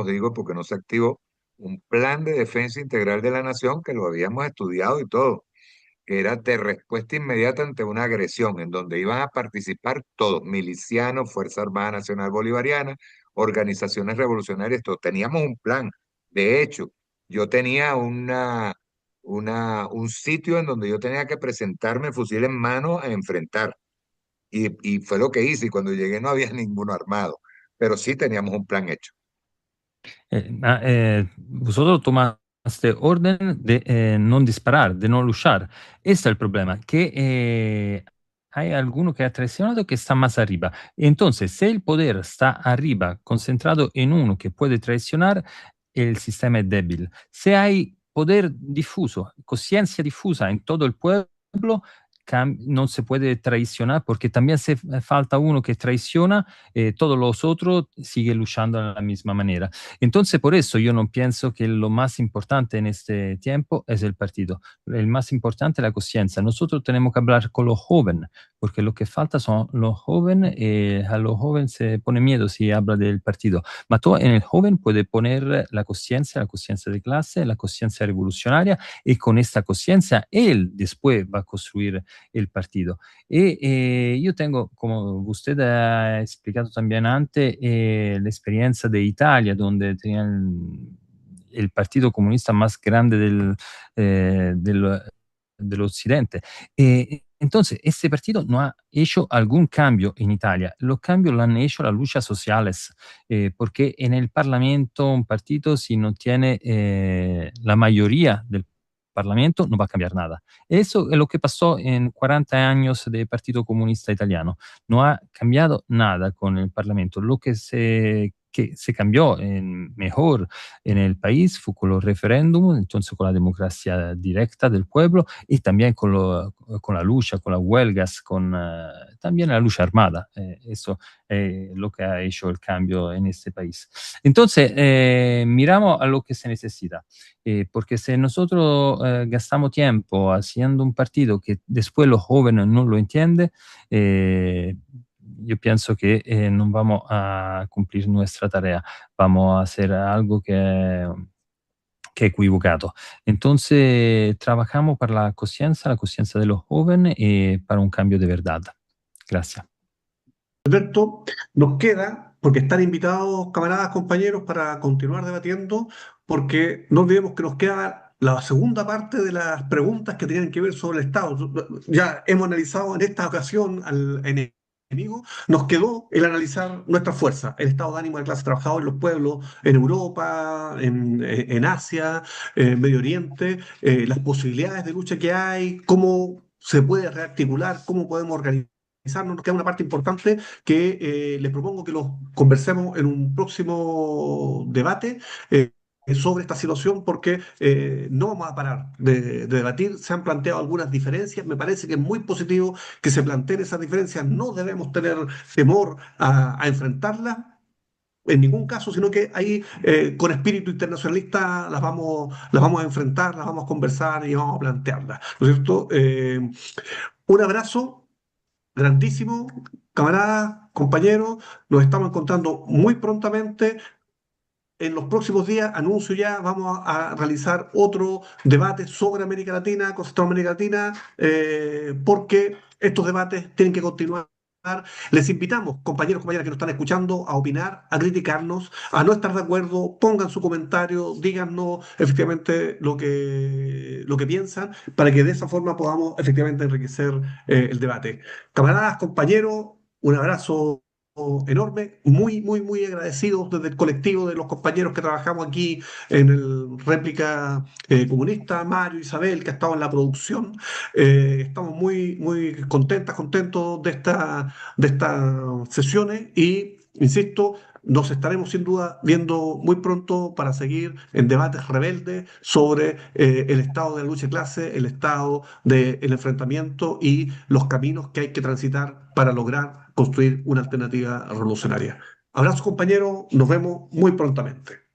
Speaker 5: digo, porque no se activó, un plan de defensa integral de la nación que lo habíamos estudiado y todo. era de respuesta inmediata ante una agresión, en donde iban a participar todos, milicianos, Fuerza Armada Nacional Bolivariana, organizaciones revolucionarias, todo. Teníamos un plan. De hecho, yo tenía un sitio en donde yo tenía que presentarme fusil en mano a enfrentar. Y fue lo que hice, y cuando llegué no había ninguno armado, pero sí teníamos un plan hecho.
Speaker 3: Vosotros tomaste orden de no disparar, de no luchar. Este es el problema, que hay alguno que ha traicionado que está más arriba. Entonces, si el poder está arriba, concentrado en uno que puede traicionar, el sistema es débil. Si hay poder difuso, conciencia difusa en todo el pueblo, no se puede traicionar porque también se falta uno que traiciona, todos los otros siguen luchando de la misma manera. Entonces, por eso yo no pienso que lo más importante en este tiempo es el partido. El más importante es la conciencia. Nosotros tenemos que hablar con los jóvenes, porque lo que falta son los jóvenes. A los jóvenes se pone miedo si habla del partido. Pero tú en el joven puede poner la conciencia de clase, la conciencia revolucionaria, y con esta conciencia él después va a construir el partido. Y yo tengo, como usted ha explicado también antes, la experiencia de Italia, donde tenían el partido comunista más grande del occidente. Entonces, este partido no ha hecho algún cambio en Italia. Los cambios lo han hecho las luchas sociales, porque en el Parlamento un partido, si no tiene la mayoría del Parlamento, no va a cambiar nada. Eso es lo que pasó en 40 años del Partido Comunista Italiano. No ha cambiado nada con el Parlamento. Lo que se cambió mejor en el país fue con los referéndums, entonces con la democracia directa del pueblo y también con la lucha, con las huelgas, con también la lucha armada. Eso es lo que ha hecho el cambio en este país. Entonces, miramos a lo que se necesita. Porque si nosotros gastamos tiempo haciendo un partido que después los jóvenes no lo entienden, yo pienso que no vamos a cumplir nuestra tarea, vamos a hacer algo que es equivocado. Entonces, trabajamos para la conciencia de los jóvenes y para un cambio de verdad. Gracias.
Speaker 1: Alberto, nos queda, porque están invitados camaradas, compañeros, para continuar debatiendo, porque no olvidemos que nos queda la segunda parte de las preguntas que tienen que ver sobre el Estado. Ya hemos analizado en esta ocasión al enemigo, nos quedó el analizar nuestra fuerza, el estado de ánimo de la clase trabajadora en los pueblos, en Europa, en Asia, en Medio Oriente, las posibilidades de lucha que hay, cómo se puede rearticular, cómo podemos organizar. Nos queda una parte importante que les propongo que los conversemos en un próximo debate sobre esta situación, porque no vamos a parar de debatir. Se han planteado algunas diferencias, me parece que es muy positivo que se planteen esas diferencias, no debemos tener temor a enfrentarlas en ningún caso, sino que ahí con espíritu internacionalista las vamos a enfrentar, las vamos a conversar y vamos a plantearlas, ¿no es cierto? Un abrazo grandísimo, camaradas, compañeros, nos estamos encontrando muy prontamente. En los próximos días, anuncio ya, vamos a realizar otro debate sobre América Latina, con Centroamérica Latina, porque estos debates tienen que continuar. Les invitamos, compañeros, compañeras que nos están escuchando, a opinar, a criticarnos, a no estar de acuerdo, pongan su comentario, díganos efectivamente lo que piensan, para que de esa forma podamos efectivamente enriquecer el debate. Camaradas, compañeros, un abrazo enorme, muy, muy, muy agradecidos desde el colectivo de los compañeros que trabajamos aquí en el Réplica Comunista, Mario, Isabel, que ha estado en la producción. Estamos muy, muy contentos de estas sesiones y, insisto, nos estaremos sin duda viendo muy pronto para seguir en debates rebeldes sobre el estado de la lucha de clase, el estado del enfrentamiento y los caminos que hay que transitar para lograr construir una alternativa revolucionaria. Abrazo, compañeros, nos vemos muy prontamente.